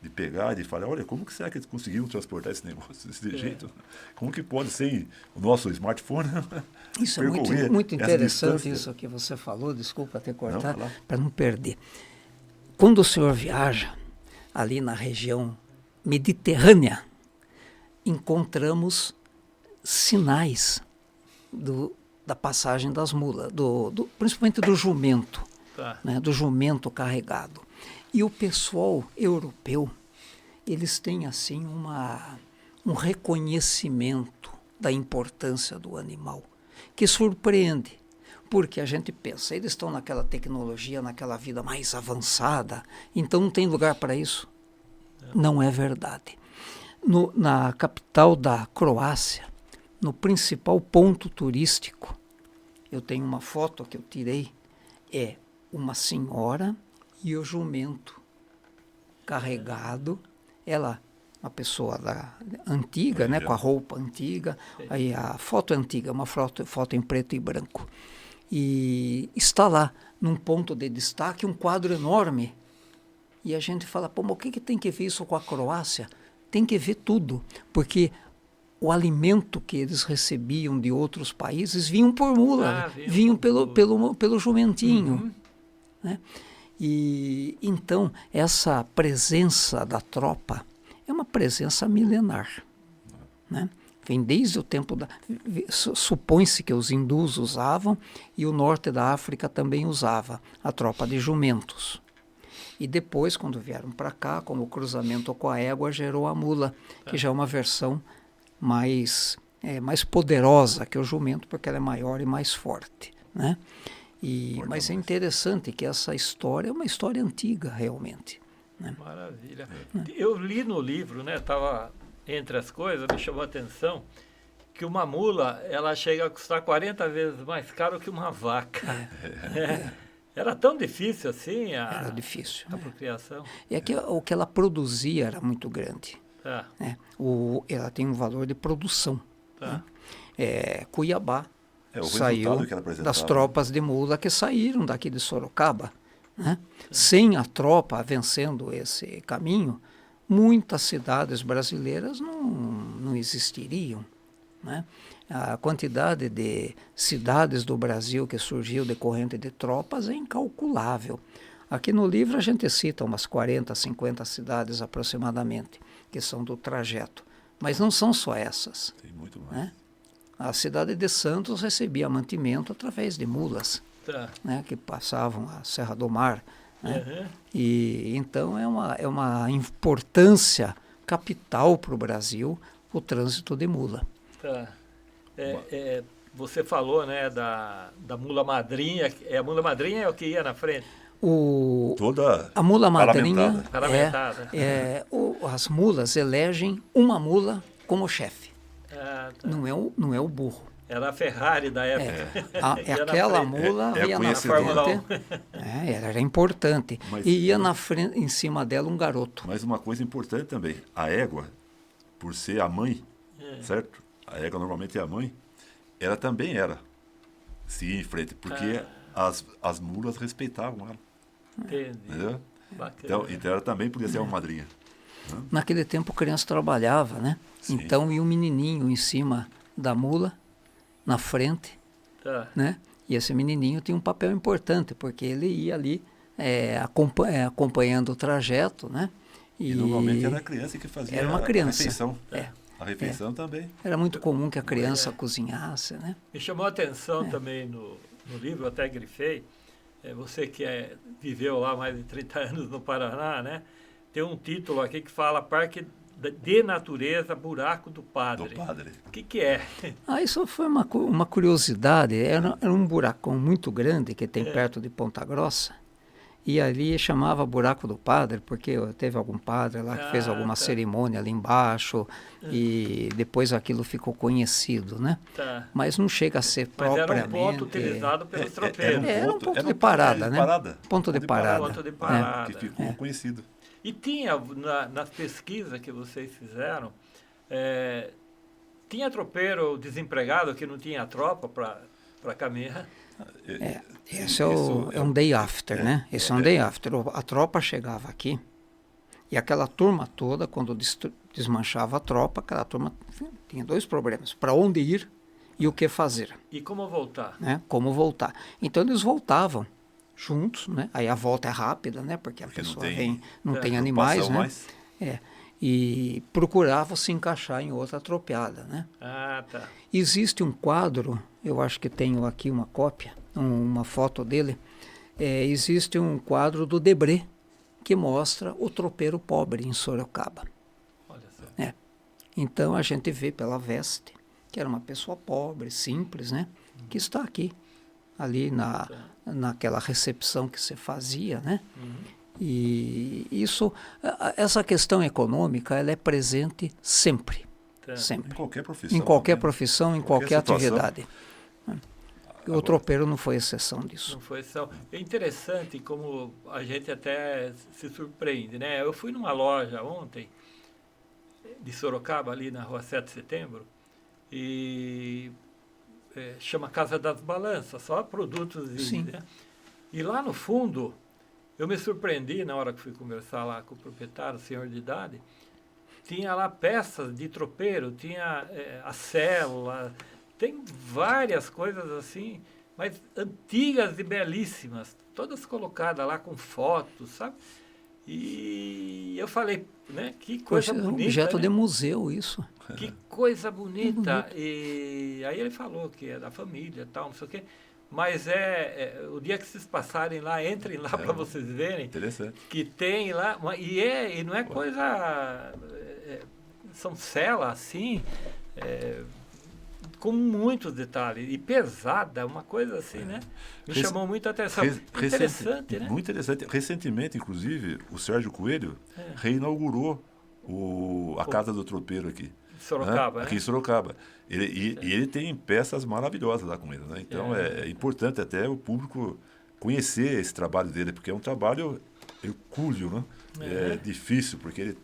de pegar, de falar, olha, como que será que eles conseguiram transportar esse negócio desse jeito? Como que pode, sem o nosso smartphone, isso é muito interessante, isso que você falou, desculpa ter cortado, para não perder. Quando o senhor viaja ali na região mediterrânea, encontramos sinais da passagem das mulas, principalmente do jumento, né, do jumento carregado. E o pessoal europeu, eles têm assim um reconhecimento da importância do animal, que surpreende, porque a gente pensa, eles estão naquela tecnologia, naquela vida mais avançada, então não tem lugar para isso. Não é verdade. Na capital da Croácia, no principal ponto turístico, eu tenho uma foto que eu tirei, é uma senhora e o jumento carregado, ela, uma pessoa antiga, né, com a roupa antiga, aí a foto é antiga, uma foto em preto e branco, e está lá, num ponto de destaque, um quadro enorme, e a gente fala, pô, mas o que tem que ver isso com a Croácia? Tem que ver tudo, porque o alimento que eles recebiam de outros países vinham por mula, vinham pelo jumentinho. Né? E então essa presença da tropa é uma presença milenar. Né? Vem desde o tempo supõe-se que os hindus usavam e o norte da África também usava a tropa de jumentos. E depois, quando vieram para cá, como o cruzamento com a égua, gerou a mula, que já é uma versão mais poderosa que o jumento, porque ela é maior e mais forte. Né? Mas é interessante que essa história é uma história antiga, realmente. Né? Maravilha. Eu li no livro, né, estava entre as coisas, me chamou a atenção, que uma mula ela chega a custar 40 vezes mais caro que uma vaca. Era tão difícil assim era difícil, a procriação? É que o que ela produzia era muito grande. Né? Ela tem um valor de produção. Né? Cuiabá saiu das tropas de mula que saíram daqui de Sorocaba. Né? Sem a tropa vencendo esse caminho, muitas cidades brasileiras não existiriam. Né? A quantidade de cidades do Brasil que surgiu decorrente de tropas é incalculável. Aqui no livro a gente cita umas 40, 50 cidades aproximadamente, que são do trajeto. Mas não são só essas. Tem muito mais. Né? A cidade de Santos recebia mantimento através de mulas, né, que passavam a Serra do Mar. Né? E então é uma importância capital para o Brasil o trânsito de mula. Você falou, né, da mula madrinha. A mula madrinha é o que ia na frente? A mula madrinha paramentada. As mulas elegem uma mula como chefe. Não é o burro. Era a Ferrari da época. Aquela mula ia na frente. Era importante. E ia na frente, em cima dela um garoto. Mas uma coisa importante também, a égua, por ser a mãe, certo? A égua normalmente é a mãe, ela também se ia em frente, porque as mulas respeitavam ela. Entendi. Então ela também podia ser uma madrinha. Né? Naquele tempo a criança trabalhava, né? Sim. Então ia um menininho em cima da mula, na frente, né? E esse menininho tinha um papel importante, porque ele ia ali acompanhando o trajeto, né? E normalmente era a criança que fazia a refeição. A refeição também. Era muito comum que a criança cozinhasse, né? Me chamou a atenção também no livro, até grifei, você que viveu lá mais de 30 anos no Paraná, né? Tem um título aqui que fala Parque de Natureza Buraco do Padre. O que é? Isso foi uma curiosidade. Era um buracão muito grande que tem perto de Ponta Grossa. E ali chamava Buraco do Padre, porque teve algum padre lá que fez alguma cerimônia ali embaixo, e depois aquilo ficou conhecido, né? Tá. Mas não chega a ser Mas propriamente... era um ponto utilizado pelos tropeiros. Era um ponto de parada, né? Ponto de parada. Ponto de parada. Que ficou conhecido. E tinha, nas pesquisas que vocês fizeram, tinha tropeiro desempregado que não tinha tropa para caminhar? Esse é um day after, né? Esse é um day after. A tropa chegava aqui e aquela turma toda, quando desmanchava a tropa, aquela turma tinha dois problemas: para onde ir e o que fazer. E como voltar? Né? Como voltar. Então eles voltavam juntos, né? Aí a volta é rápida, né? Porque a pessoa não tem animais, né? E procurava se encaixar em outra tropeada, né? Ah, tá. Existe um quadro, eu acho que tenho aqui uma cópia, uma foto dele. Existe um quadro do Debré que mostra o tropeiro pobre em Sorocaba. Olha só. Então a gente vê pela veste que era uma pessoa pobre, simples, né? Que está aqui, ali naquela recepção que se fazia, né? E essa questão econômica, ela é presente sempre. Sempre. Em qualquer profissão. Em qualquer profissão, em qualquer atividade. O tropeiro não foi exceção disso. Não foi exceção. É interessante como a gente até se surpreende, né? Eu fui numa loja ontem, de Sorocaba, ali na rua 7 de Setembro, e chama Casa das Balanças, só produtos. Né? E lá no fundo, eu me surpreendi na hora que fui conversar lá com o proprietário, senhor de idade, tinha lá peças de tropeiro, tinha a célula, tem várias coisas assim, mas antigas e belíssimas, todas colocadas lá com fotos, sabe? E eu falei, né, que coisa bonita. É um objeto, né? de museu isso. Que coisa bonita. E aí ele falou que é da família, tal, não sei o quê. Mas o dia que vocês passarem lá, entrem lá para vocês verem. Interessante. Que tem lá, e não é coisa... são celas assim, com muitos detalhes, e pesada, uma coisa assim, né? Me chamou muita atenção. Interessante, né? Muito interessante. Recentemente, inclusive, o Sérgio Coelho reinaugurou a Casa do Tropeiro aqui. Sorocaba, né? Aqui em Sorocaba. Ele tem peças maravilhosas lá com ele, né? Então é importante até o público conhecer esse trabalho dele, porque é um trabalho hercúleo, né? É difícil, porque ele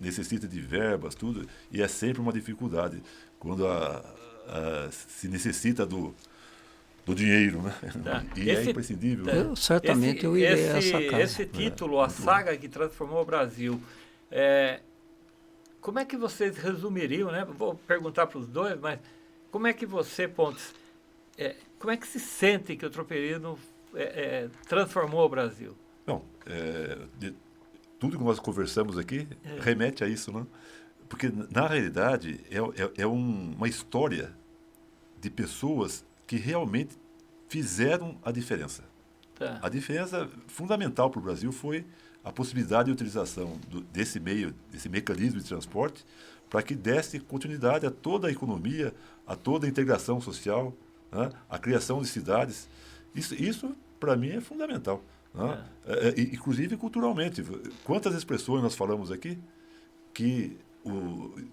necessita de verbas, tudo, e é sempre uma dificuldade quando se necessita do dinheiro, né? E é imprescindível. Eu irei a essa casa. Esse título, A Saga que Transformou o Brasil, como é que vocês resumiriam, né? Vou perguntar para os dois, mas como é que você, Pontes, como é que se sente que o tropeirismo transformou o Brasil? Bom, tudo que nós conversamos aqui remete a isso, né? Porque, na realidade, é uma história de pessoas que realmente fizeram a diferença. Tá. A diferença fundamental para o Brasil foi a possibilidade de utilização desse mecanismo de transporte para que desse continuidade a toda a economia, a toda a integração social, né? A criação de cidades. Isso para mim, é fundamental. Né? Inclusive culturalmente. Quantas expressões nós falamos aqui que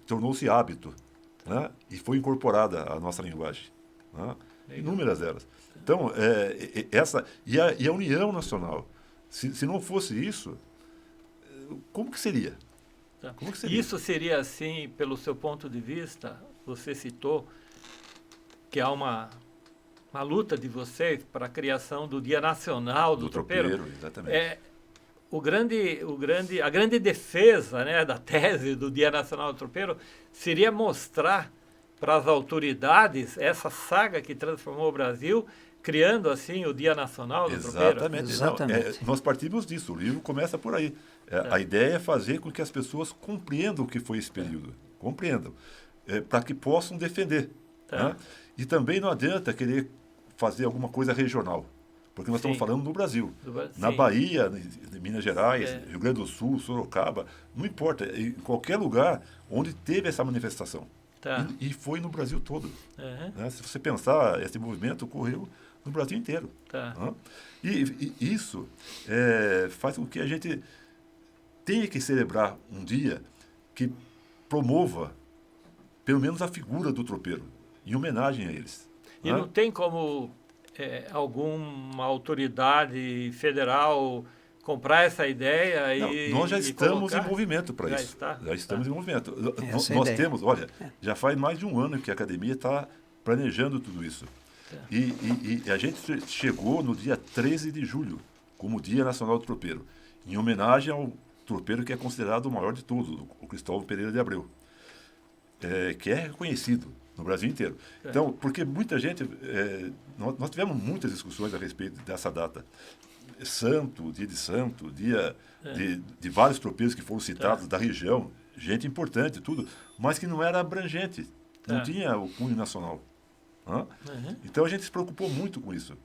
tornou-se hábito, né? E foi incorporada à nossa linguagem. Né? Inúmeras delas. Então, e a união nacional. Se não fosse isso, como que seria? Tá. Como que seria? Isso seria assim, pelo seu ponto de vista, você citou que há uma luta de vocês para a criação do Dia Nacional do Tropeiro. Exatamente. A grande defesa, né, da tese do Dia Nacional do Tropeiro seria mostrar para as autoridades essa saga que transformou o Brasil, criando assim o Dia Nacional do Tropeiro. Exatamente. Nós partimos disso, o livro começa por aí. A ideia é fazer com que as pessoas compreendam o que foi esse período, compreendam, para que possam defender. Né? E também não adianta querer fazer alguma coisa regional, porque nós estamos falando no Brasil. Na Bahia, em Minas Gerais, Rio Grande do Sul, Sorocaba, não importa, em qualquer lugar onde teve essa manifestação. E foi no Brasil todo. Né? Se você pensar, esse movimento ocorreu no Brasil inteiro. Tá. Né? E isso faz com que a gente tenha que celebrar um dia que promova, pelo menos, a figura do tropeiro, em homenagem a eles. E não tem como alguma autoridade federal comprar essa ideia e nós já estamos colocar? em movimento para isso. Já estamos em movimento. Nós temos, olha, já faz mais de um ano que a academia está planejando tudo isso. E a gente chegou no dia 13 de julho, como Dia Nacional do Tropeiro, em homenagem ao tropeiro que é considerado o maior de todos, o Cristóvão Pereira de Abreu, que é reconhecido no Brasil inteiro. Então, porque muita gente... nós tivemos muitas discussões a respeito dessa data. Dia de santo, dia de vários tropeiros que foram citados da região, gente importante, tudo, mas que não era abrangente, não tinha o cunho nacional. Então a gente se preocupou muito com isso.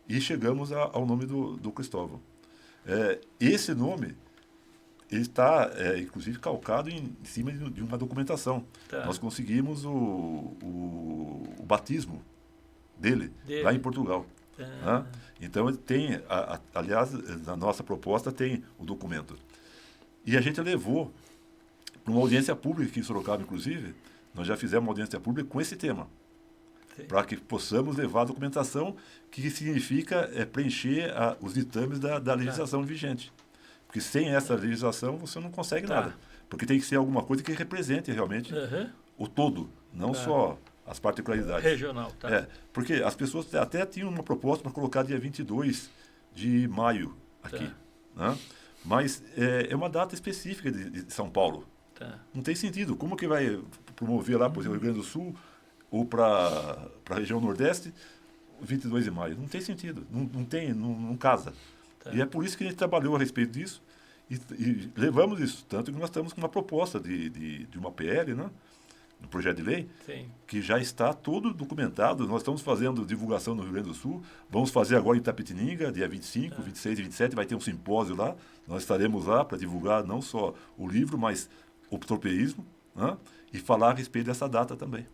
E chegamos ao nome do Cristóvão. Esse nome ele está, inclusive, calcado em cima de uma documentação. Nós conseguimos o batismo dele lá em Portugal. Então, ele tem, aliás, na nossa proposta tem o documento. E a gente levou para uma audiência pública aqui em Sorocaba, inclusive, nós já fizemos uma audiência pública com esse tema, para que possamos levar a documentação, que significa preencher os ditames da legislação vigente. Porque sem essa legislação você não consegue nada. Porque tem que ser alguma coisa que represente realmente o todo, não só as particularidades. Regional, porque as pessoas até tinham uma proposta para colocar dia 22 de maio aqui. Né? Mas é uma data específica de São Paulo. Não tem sentido. Como que vai promover lá, por exemplo, Rio Grande do Sul ou para a região Nordeste 22 de maio? Não tem sentido. Não casa. E é por isso que a gente trabalhou a respeito disso e levamos isso. Tanto que nós estamos com uma proposta de uma PL, né? No projeto de lei, que já está todo documentado. Nós estamos fazendo divulgação no Rio Grande do Sul, vamos fazer agora em Itapetininga, dia 25, 26 e 27, vai ter um simpósio lá, nós estaremos lá para divulgar não só o livro, mas o tropeirismo, né? E falar a respeito dessa data também.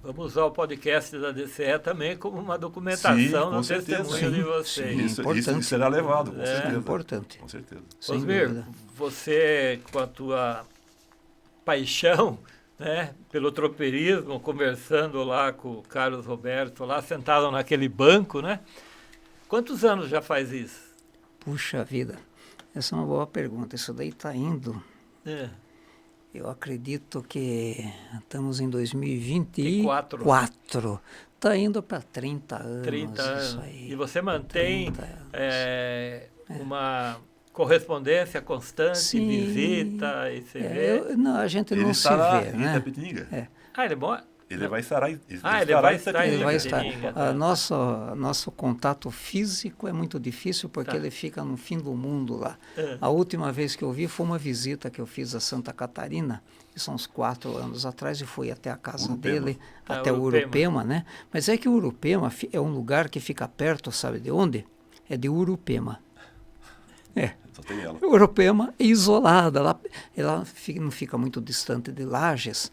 Vamos usar o podcast da DCE também como uma documentação no testemunho de vocês. Isso será levado, com certeza. É importante. Com certeza. Osmir, você, com a tua paixão, né, pelo tropeirismo, conversando lá com o Carlos Roberto, lá sentado naquele banco, né? Quantos anos já faz isso? Puxa vida, essa é uma boa pergunta. Isso daí está indo... Eu acredito que estamos em 2024. Está indo para 30 anos. 30 anos. Isso aí. E você mantém uma correspondência constante, Sim, visita, e você vê? Não, a gente não se vê, né? Itapetininga. Ele é bom? Ele vai estar aí. Ele vai estar em Itapetininga. Nosso contato físico é muito difícil porque ele fica no fim do mundo lá. A última vez que eu vi foi uma visita que eu fiz a Santa Catarina, que são uns 4 anos atrás, e fui até a casa dele, até o Urupema, né? Mas é que o Urupema é um lugar que fica perto, sabe de onde? É de Urupema. Só tem ela. Urupema é isolada, ela não fica muito distante de Lages,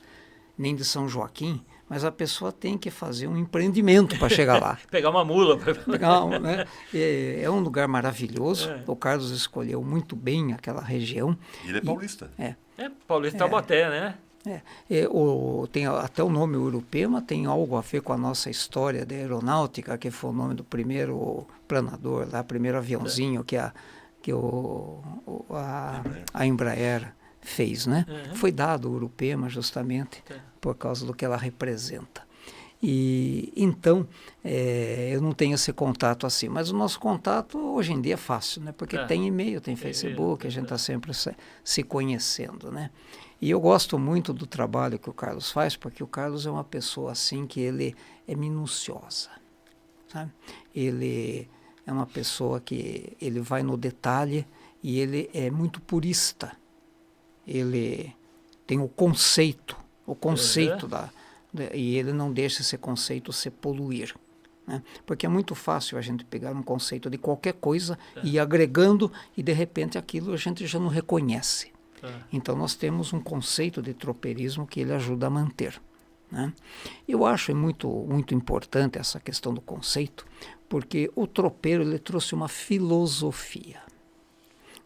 nem de São Joaquim, mas a pessoa tem que fazer um empreendimento para chegar lá. Pegar uma mula. Né? É um lugar maravilhoso, o Carlos escolheu muito bem aquela região. E ele é paulista. Paulista Taubaté, né? Tem até o nome Urupema, tem algo a ver com a nossa história da aeronáutica, que foi o nome do primeiro planador, lá, primeiro aviãozinho que a Embraer fez, né? Foi dado o Urupema justamente por causa do que ela representa. E então eu não tenho esse contato assim, mas o nosso contato hoje em dia é fácil, né? Porque tem e-mail, tem Facebook, a gente está sempre se conhecendo, né? E eu gosto muito do trabalho que o Carlos faz, porque o Carlos é uma pessoa assim que ele é minuciosa, sabe? Ele é uma pessoa que ele vai no detalhe e ele é muito purista. Ele tem o conceito e ele não deixa esse conceito se poluir, né? Porque é muito fácil a gente pegar um conceito de qualquer coisa e ir agregando e de repente aquilo a gente já não reconhece. Então nós temos um conceito de tropeirismo que ele ajuda a manter, né? Eu acho muito, muito importante essa questão do conceito, porque o tropeiro ele trouxe uma filosofia,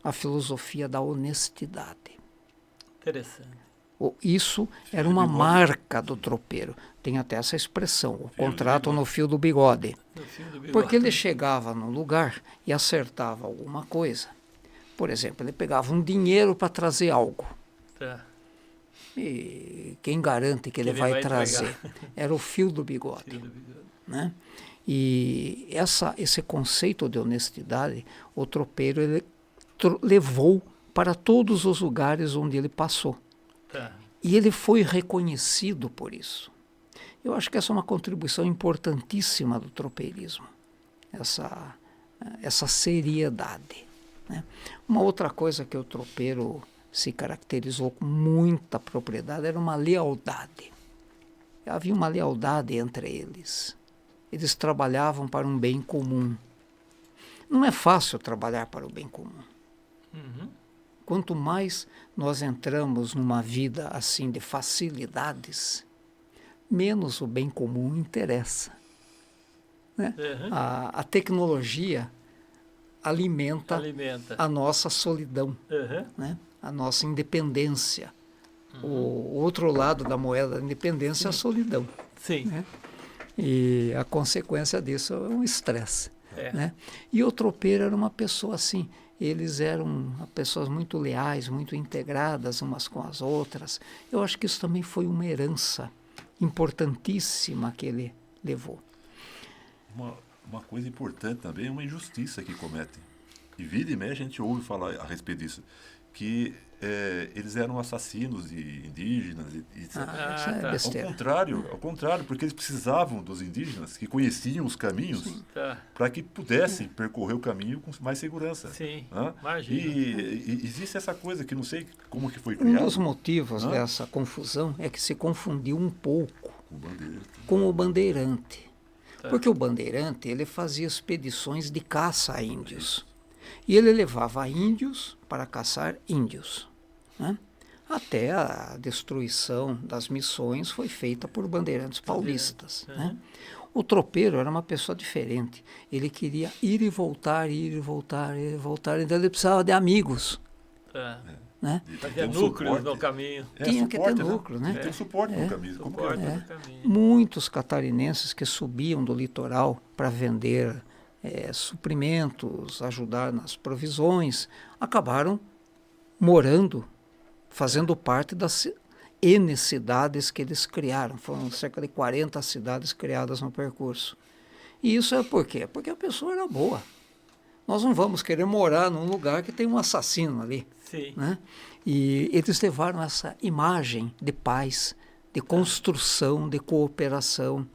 a filosofia da honestidade. Interessante. Isso era uma marca do tropeiro. Tem até essa expressão, o contrato no fio do bigode. Porque ele chegava num lugar e acertava alguma coisa. Por exemplo, ele pegava um dinheiro para trazer algo. Tá. E quem garante que ele vai trazer? Era o fio do bigode. Né? E esse conceito de honestidade, o tropeiro ele levou para todos os lugares onde ele passou. Tá. E ele foi reconhecido por isso. Eu acho que essa é uma contribuição importantíssima do tropeirismo, essa seriedade. Né? Uma outra coisa que o tropeiro se caracterizou com muita propriedade era uma lealdade. Havia uma lealdade entre eles. Eles trabalhavam para um bem comum. Não é fácil trabalhar para o bem comum. Uhum. Quanto mais nós entramos numa vida assim de facilidades, menos o bem comum interessa. Né? Uhum. A tecnologia alimenta a nossa solidão, né? A nossa independência. O outro lado da moeda da independência é a solidão. Sim. Né? E a consequência disso é um estresse. Né? E o tropeiro era uma pessoa assim. Eles eram pessoas muito leais, muito integradas umas com as outras. Eu acho que isso também foi uma herança importantíssima que ele levou. Uma coisa importante também é uma injustiça que cometem. E vira e mexe a gente ouve falar a respeito disso. Que eles eram assassinos de indígenas. Isso é besteira. Ao contrário, porque eles precisavam dos indígenas que conheciam os caminhos para que pudessem percorrer o caminho com mais segurança. Sim, imagina. E existe essa coisa que não sei como que foi criado. Um dos motivos dessa confusão é que se confundiu um pouco com o bandeirante. Porque o bandeirante ele fazia expedições de caça a índios. E ele levava índios para caçar índios. Né? Até a destruição das missões foi feita por bandeirantes paulistas. Né? O tropeiro era uma pessoa diferente. Ele queria ir e voltar, ir e voltar, ir e voltar. Então ele precisava de amigos. Né? Fazia núcleos no caminho. Tinha que ter núcleo, né? Tem suporte no caminho. Muitos catarinenses que subiam do litoral para vender suprimentos, ajudar nas provisões, acabaram morando, fazendo parte das N cidades que eles criaram. Foram cerca de 40 cidades criadas no percurso. E isso é por quê? Porque a pessoa era boa. Nós não vamos querer morar num lugar que tem um assassino ali. Sim. Né? E eles levaram essa imagem de paz, de construção, de cooperação.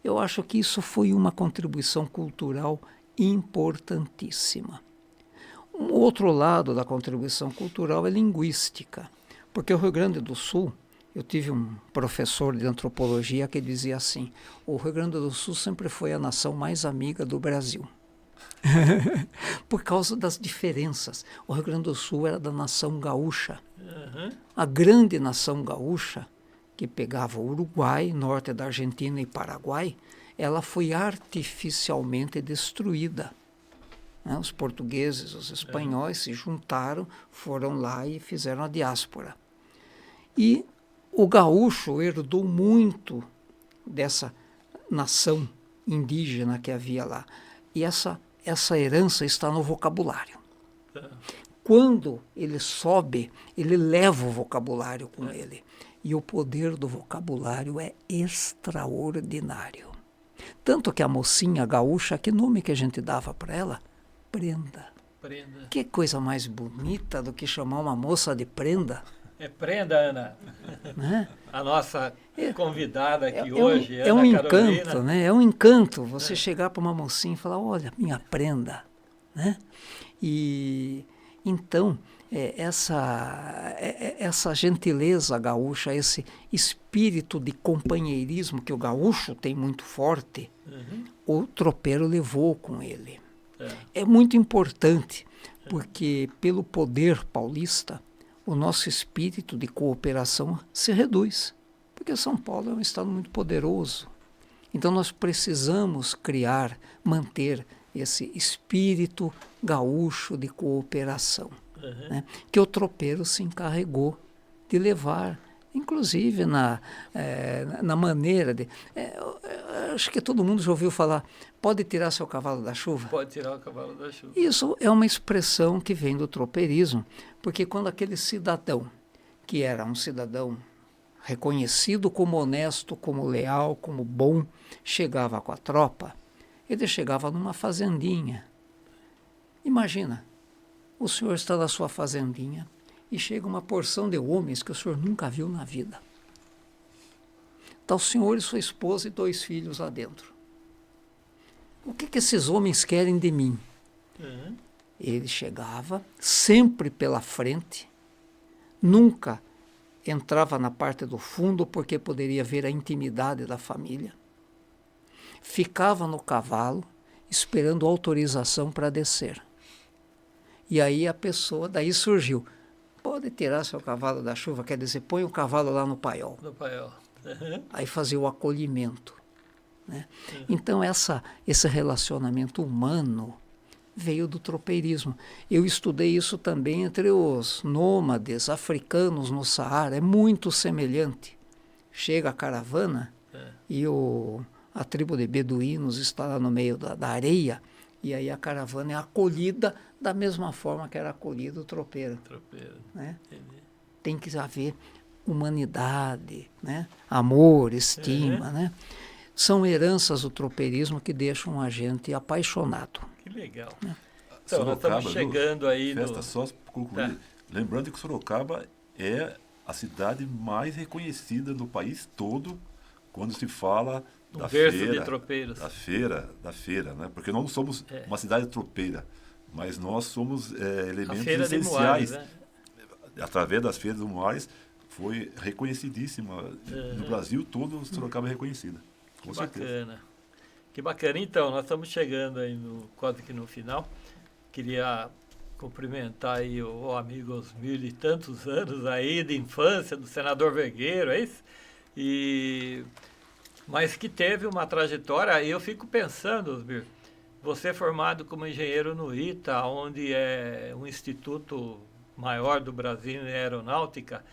Eu acho que isso foi uma contribuição cultural importantíssima. Um outro lado da contribuição cultural é linguística, porque o Rio Grande do Sul, eu tive um professor de antropologia que dizia assim, o Rio Grande do Sul sempre foi a nação mais amiga do Brasil. Por causa das diferenças. O Rio Grande do Sul era da nação gaúcha. A grande nação gaúcha, que pegava o Uruguai, norte da Argentina e Paraguai, ela foi artificialmente destruída. Né? Os portugueses, os espanhóis se juntaram, foram lá e fizeram a diáspora. E o gaúcho herdou muito dessa nação indígena que havia lá. E essa herança está no vocabulário. Quando ele sobe, ele leva o vocabulário com ele. E o poder do vocabulário é extraordinário. Tanto que a mocinha gaúcha, que nome que a gente dava para ela? Prenda. Que coisa mais bonita do que chamar uma moça de prenda? É prenda, Ana. Né? A nossa convidada aqui é hoje, Ana Ana encanto, Carolina. né? É um encanto você chegar para uma mocinha e falar, olha, minha prenda. Né? E então, essa gentileza gaúcha, esse espírito de companheirismo que o gaúcho tem muito forte, o tropeiro levou com ele. É muito importante, porque pelo poder paulista, o nosso espírito de cooperação se reduz. Porque São Paulo é um estado muito poderoso. Então nós precisamos criar, manter esse espírito gaúcho de cooperação, né, que o tropeiro se encarregou de levar, inclusive na maneira de... acho que todo mundo já ouviu falar, pode tirar seu cavalo da chuva? Pode tirar o cavalo da chuva. Isso é uma expressão que vem do tropeirismo, porque quando aquele cidadão, que era um cidadão reconhecido como honesto, como leal, como bom, chegava com a tropa, ele chegava numa fazendinha. Imagina, o senhor está na sua fazendinha e chega uma porção de homens que o senhor nunca viu na vida. Está o senhor e sua esposa e 2 filhos lá dentro. O que esses homens querem de mim? Ele chegava sempre pela frente, nunca entrava na parte do fundo porque poderia ver a intimidade da família. Ficava no cavalo esperando autorização para descer. E aí a pessoa, daí surgiu, pode tirar seu cavalo da chuva, quer dizer, põe o cavalo lá no paiol. No paiol. Aí fazia o acolhimento, né? Então esse relacionamento humano veio do tropeirismo. Eu estudei isso também entre os nômades africanos no Saara, é muito semelhante. Chega a caravana e a tribo de beduínos está lá no meio da areia, e aí a caravana é acolhida da mesma forma que era acolhido o tropeiro. Né? Tem que haver humanidade, né? Amor, estima, né? São heranças do tropeirismo que deixam a gente apaixonado. Que legal. Né? Então, nós estamos chegando aí Festa, só para concluir. Tá. Lembrando que Sorocaba é a cidade mais reconhecida no país todo quando se fala da berço feira, de tropeiros. da feira, né? Porque nós não somos uma cidade tropeira, mas nós somos elementos feira de essenciais. Moares, né? Através das feiras do Moares foi reconhecidíssima. No Brasil todo, Sorocaba é reconhecida. Com certeza. Bacana. Que bacana. Então, nós estamos chegando aí quase que no final. Queria cumprimentar aí o amigo aos 1000 e tantos anos aí de infância do senador Vergueiro, é isso? Mas que teve uma trajetória, e eu fico pensando, Osmir, você formado como engenheiro no ITA, onde é um instituto maior do Brasil em aeronáutica,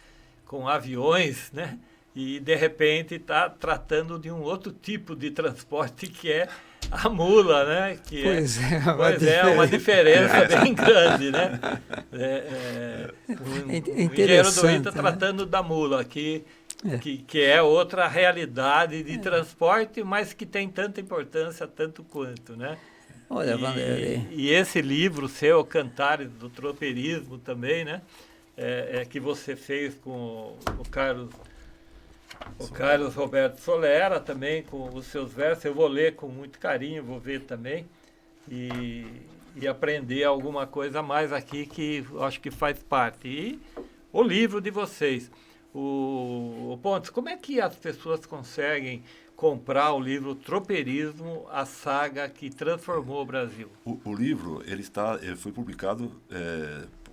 com aviões, né? E de repente está tratando de um outro tipo de transporte que é a mula, né? Que pois é uma diferença bem grande, né? O engenheiro do ITA tratando da mula, que é outra realidade de transporte, mas que tem tanta importância, tanto quanto, né? Olha, e esse livro seu, Cantares do Tropeirismo também, né? Que você fez com o Carlos Roberto Solera também, com os seus versos. Eu vou ler com muito carinho, vou ver também e aprender alguma coisa a mais aqui que eu acho que faz parte. E o livro de vocês. O Pontes, como é que as pessoas conseguem comprar o livro Tropeirismo, a saga que transformou o Brasil? O livro ele foi publicado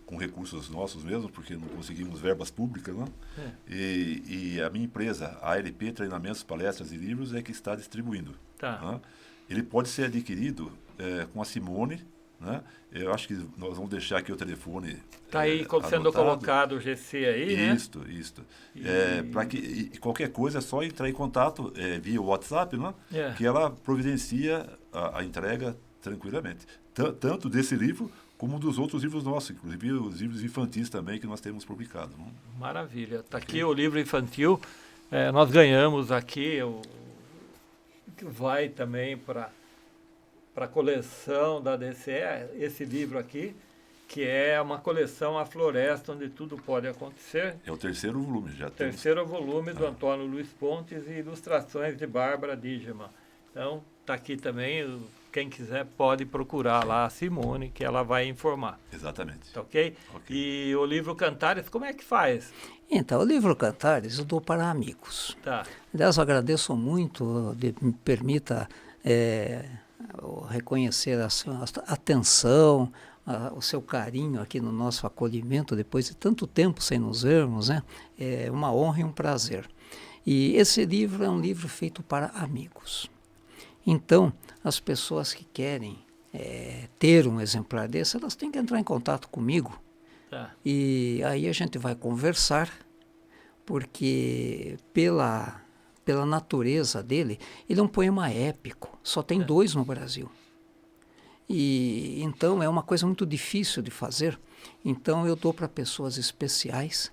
com recursos nossos mesmo, porque não conseguimos verbas públicas, né? E a minha empresa, a ALP Treinamentos, Palestras e Livros, é que está distribuindo. Tá. Né? Ele pode ser adquirido com a Simone, né? Eu acho que nós vamos deixar aqui o telefone. Está aí sendo colocado o GC aí, né? Isto. Para que qualquer coisa é só entrar em contato via WhatsApp, né? Que ela providencia a entrega tranquilamente. Tanto desse livro como dos outros livros nossos, inclusive os livros infantis também que nós temos publicado. Né? Maravilha. Está aqui o livro infantil. Nós ganhamos aqui, que vai também para a coleção da DCE, esse livro aqui, que é uma coleção A Floresta, onde tudo pode acontecer. É o 3º volume, já temos. 3º volume do Antônio Luiz Pontes e ilustrações de Bárbara Dígema. Então, está aqui também, quem quiser pode procurar lá a Simone, que ela vai informar. Exatamente. Tá ok? E o livro Cantares, como é que faz? Então, o livro Cantares eu dou para amigos. Tá. Aliás, eu agradeço muito, me permita reconhecer a sua atenção, o seu carinho aqui no nosso acolhimento, depois de tanto tempo sem nos vermos, né? É uma honra e um prazer. E esse livro é um livro feito para amigos. Então, as pessoas que querem ter um exemplar desse, elas têm que entrar em contato comigo. Tá. E aí a gente vai conversar, porque pela natureza dele, ele é um poema épico, só tem 2 no Brasil. E então é uma coisa muito difícil de fazer. Então eu dou para pessoas especiais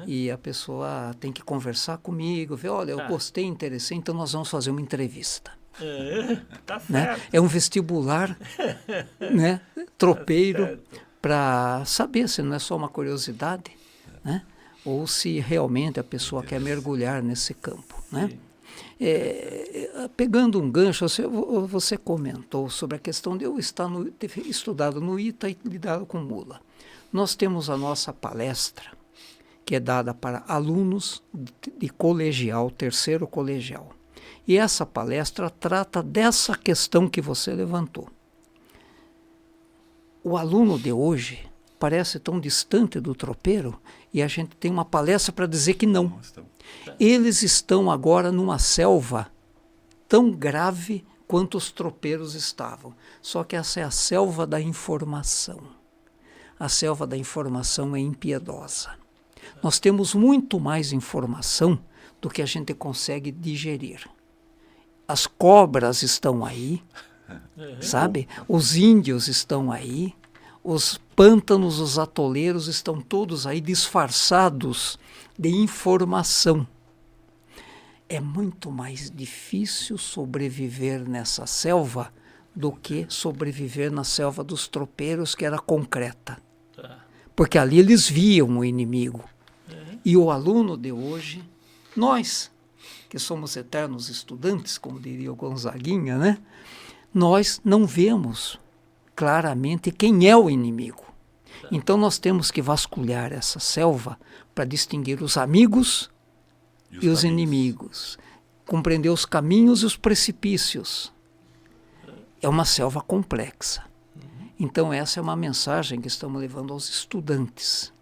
e a pessoa tem que conversar comigo, ver, olha, eu gostei, interessei, então nós vamos fazer uma entrevista. Tá certo. Né? É um vestibular né, tropeiro para saber se não é só uma curiosidade, né? Ou se realmente a pessoa quer mergulhar nesse campo. Né? Pegando um gancho, você comentou sobre a questão de eu ter estudado no ITA e lidado com mula. Nós temos a nossa palestra, que é dada para alunos de colegial, 3º colegial. E essa palestra trata dessa questão que você levantou. O aluno de hoje parece tão distante do tropeiro e a gente tem uma palestra para dizer que não. Eles estão agora numa selva tão grave quanto os tropeiros estavam. Só que essa é a selva da informação. A selva da informação é impiedosa. Nós temos muito mais informação do que a gente consegue digerir. As cobras estão aí, sabe? Os índios estão aí, os pântanos, os atoleiros estão todos aí disfarçados de informação. É muito mais difícil sobreviver nessa selva do que sobreviver na selva dos tropeiros, que era concreta. Porque ali eles viam o inimigo. E o aluno de hoje, nós, que somos eternos estudantes, como diria o Gonzaguinha, né? Nós não vemos claramente quem é o inimigo. Então nós temos que vasculhar essa selva para distinguir os amigos e os inimigos, compreender os caminhos e os precipícios. É uma selva complexa. Então essa é uma mensagem que estamos levando aos estudantes,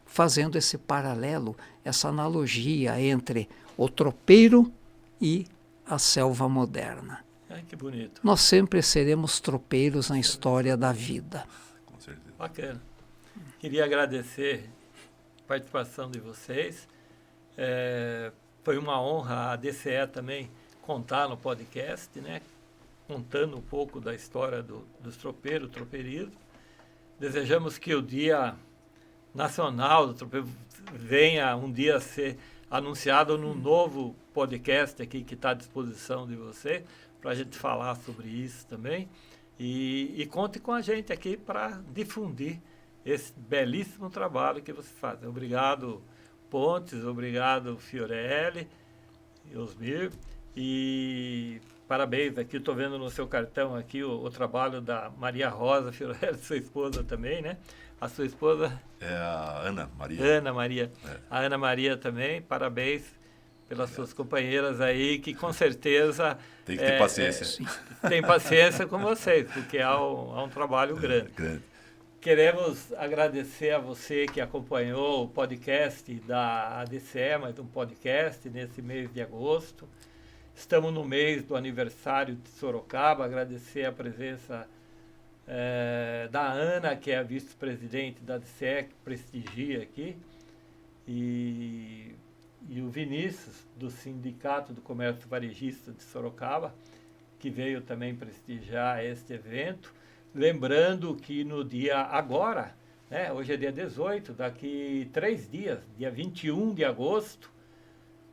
fazendo esse paralelo, essa analogia entre o tropeiro e a selva moderna. Que bonito. Nós sempre seremos tropeiros na história da vida. Com certeza. Bacana. Queria agradecer a participação de vocês. Foi uma honra a DCE também contar no podcast, né? Contando um pouco da história dos tropeiros, tropeirismo. Desejamos que o Dia Nacional do Tropeiro venha um dia a ser anunciado num novo podcast aqui que está à disposição de você, para a gente falar sobre isso também. E conte com a gente aqui para difundir esse belíssimo trabalho que você faz. Obrigado, Pontes, obrigado, Fiorelli e Osmir. E parabéns aqui, estou vendo no seu cartão aqui o trabalho da Maria Rosa Fiorelli, sua esposa também, né? A sua esposa? É a Ana Maria. Ana Maria. A Ana Maria também, parabéns pelas suas companheiras aí, que com certeza... Tem que ter paciência. Tem paciência com vocês, porque há um trabalho grande. Queremos agradecer a você que acompanhou o podcast da ADCE, mais um podcast nesse mês de agosto. Estamos no mês do aniversário de Sorocaba, agradecer a presença da Ana, que é a vice-presidente da ADCE, que prestigia aqui, e o Vinícius, do Sindicato do Comércio Varejista de Sorocaba, que veio também prestigiar este evento. Lembrando que no dia agora, né, hoje é dia 18, daqui 3 dias, dia 21 de agosto,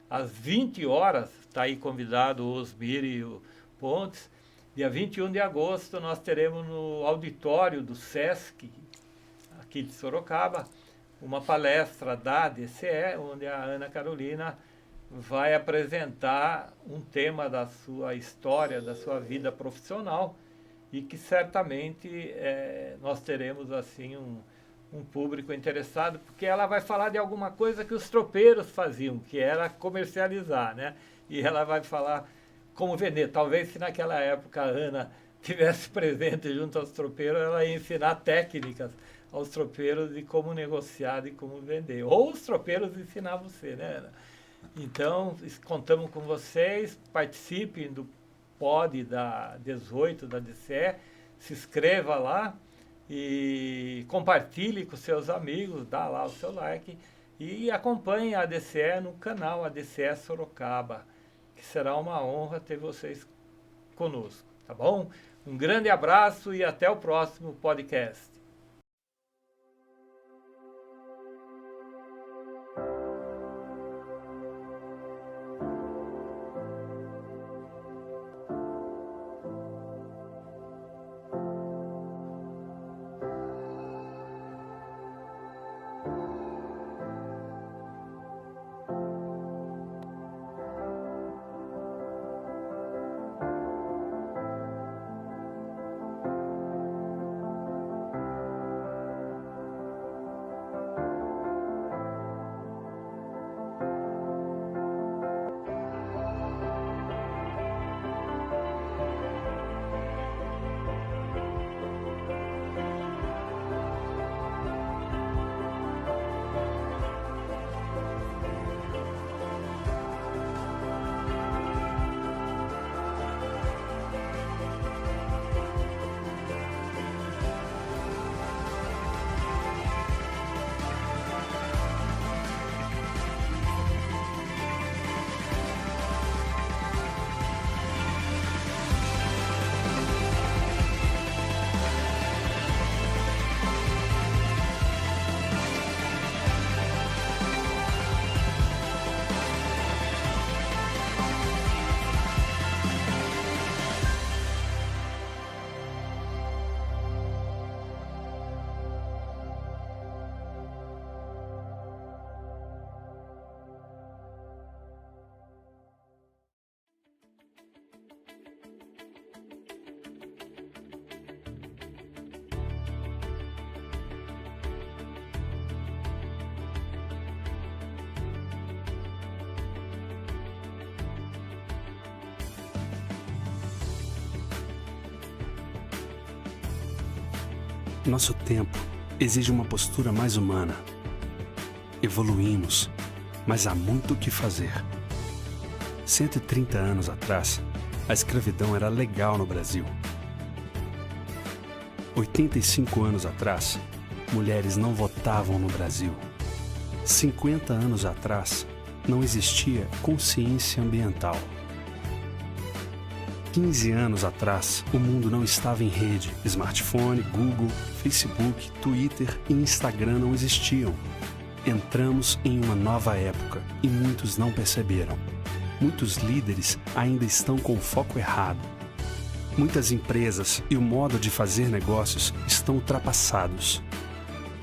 às 20 horas, está aí convidado o Osmir e o Pontes, dia 21 de agosto nós teremos no auditório do SESC, aqui de Sorocaba, uma palestra da DCE, onde a Ana Carolina vai apresentar um tema da sua história, da sua vida profissional, e que certamente nós teremos assim um público interessado, porque ela vai falar de alguma coisa que os tropeiros faziam, que era comercializar, né? E ela vai falar como vender. Talvez se naquela época a Ana tivesse presente junto aos tropeiros, ela ia ensinar técnicas aos tropeiros de como negociar, de como vender. Ou os tropeiros ensinar você, né, Ana? Então, contamos com vocês, participem do pod da 18 da DCE, se inscreva lá e compartilhe com seus amigos, dá lá o seu like e acompanhe a DCE no canal ADCE Sorocaba, que será uma honra ter vocês conosco, tá bom? Um grande abraço e até o próximo podcast. Nosso tempo exige uma postura mais humana. Evoluímos, mas há muito o que fazer. 130 anos atrás, a escravidão era legal no Brasil. 85 anos atrás, mulheres não votavam no Brasil. 50 anos atrás, não existia consciência ambiental. 15 anos atrás, o mundo não estava em rede. Smartphone, Google, Facebook, Twitter e Instagram não existiam. Entramos em uma nova época e muitos não perceberam. Muitos líderes ainda estão com o foco errado. Muitas empresas e o modo de fazer negócios estão ultrapassados.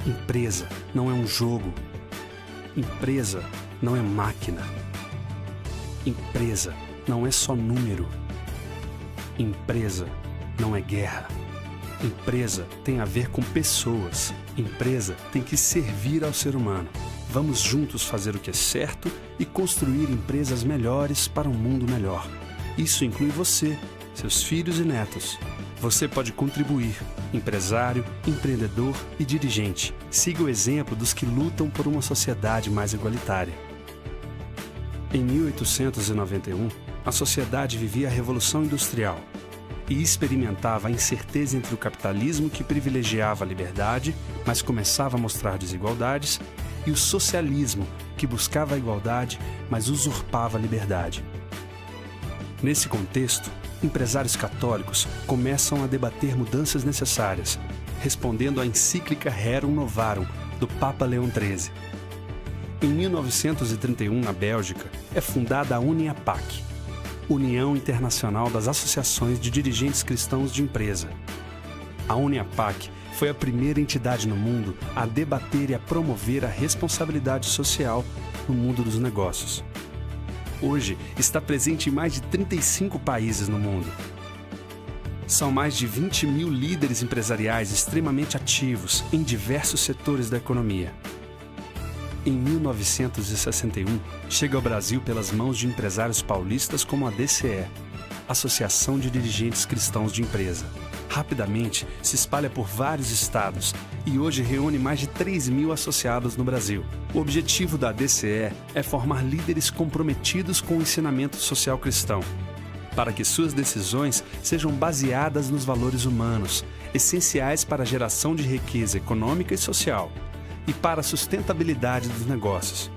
Empresa não é um jogo. Empresa não é máquina. Empresa não é só número. Empresa não é guerra. Empresa tem a ver com pessoas. Empresa tem que servir ao ser humano. Vamos juntos fazer o que é certo e construir empresas melhores para um mundo melhor. Isso inclui você, seus filhos e netos. Você pode contribuir, empresário, empreendedor e dirigente. Siga o exemplo dos que lutam por uma sociedade mais igualitária. Em 1891, a sociedade vivia a Revolução Industrial e experimentava a incerteza entre o capitalismo, que privilegiava a liberdade, mas começava a mostrar desigualdades, e o socialismo, que buscava a igualdade, mas usurpava a liberdade. Nesse contexto, empresários católicos começam a debater mudanças necessárias, respondendo à encíclica Rerum Novarum, do Papa Leão XIII. Em 1931, na Bélgica, é fundada a Uniapac, União Internacional das Associações de Dirigentes Cristãos de Empresa. A Uniapac foi a primeira entidade no mundo a debater e a promover a responsabilidade social no mundo dos negócios. Hoje, está presente em mais de 35 países no mundo. São mais de 20 mil líderes empresariais extremamente ativos em diversos setores da economia. Em 1961, chega ao Brasil pelas mãos de empresários paulistas como a DCE, Associação de Dirigentes Cristãos de Empresa. Rapidamente se espalha por vários estados e hoje reúne mais de 3.000 associados no Brasil. O objetivo da ADCE é formar líderes comprometidos com o ensinamento social cristão, para que suas decisões sejam baseadas nos valores humanos, essenciais para a geração de riqueza econômica e social, e para a sustentabilidade dos negócios.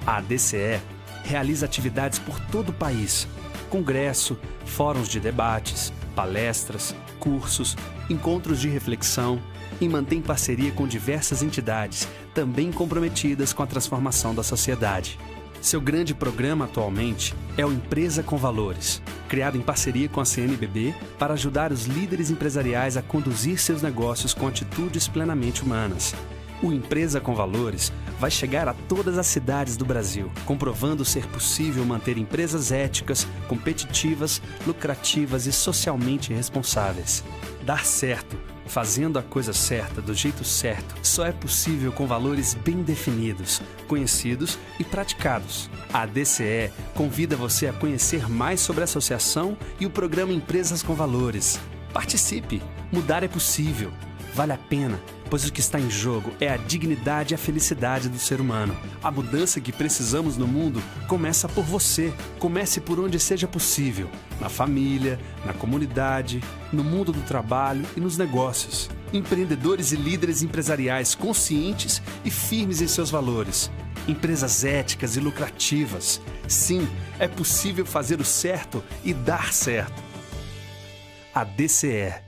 A ADCE realiza atividades por todo o país, congresso, fóruns de debates, palestras, cursos, encontros de reflexão e mantém parceria com diversas entidades, também comprometidas com a transformação da sociedade. Seu grande programa atualmente é o Empresa com Valores, criado em parceria com a CNBB para ajudar os líderes empresariais a conduzir seus negócios com atitudes plenamente humanas. O Empresa com Valores vai chegar a todas as cidades do Brasil, comprovando ser possível manter empresas éticas, competitivas, lucrativas e socialmente responsáveis. Dar certo, fazendo a coisa certa do jeito certo, só é possível com valores bem definidos, conhecidos e praticados. A ADCE convida você a conhecer mais sobre a associação e o programa Empresas com Valores. Participe! Mudar é possível. Vale a pena, pois o que está em jogo é a dignidade e a felicidade do ser humano. A mudança que precisamos no mundo começa por você. Comece por onde seja possível, na família, na comunidade, no mundo do trabalho e nos negócios. Empreendedores e líderes empresariais conscientes e firmes em seus valores. Empresas éticas e lucrativas. Sim, é possível fazer o certo e dar certo. A ADCE.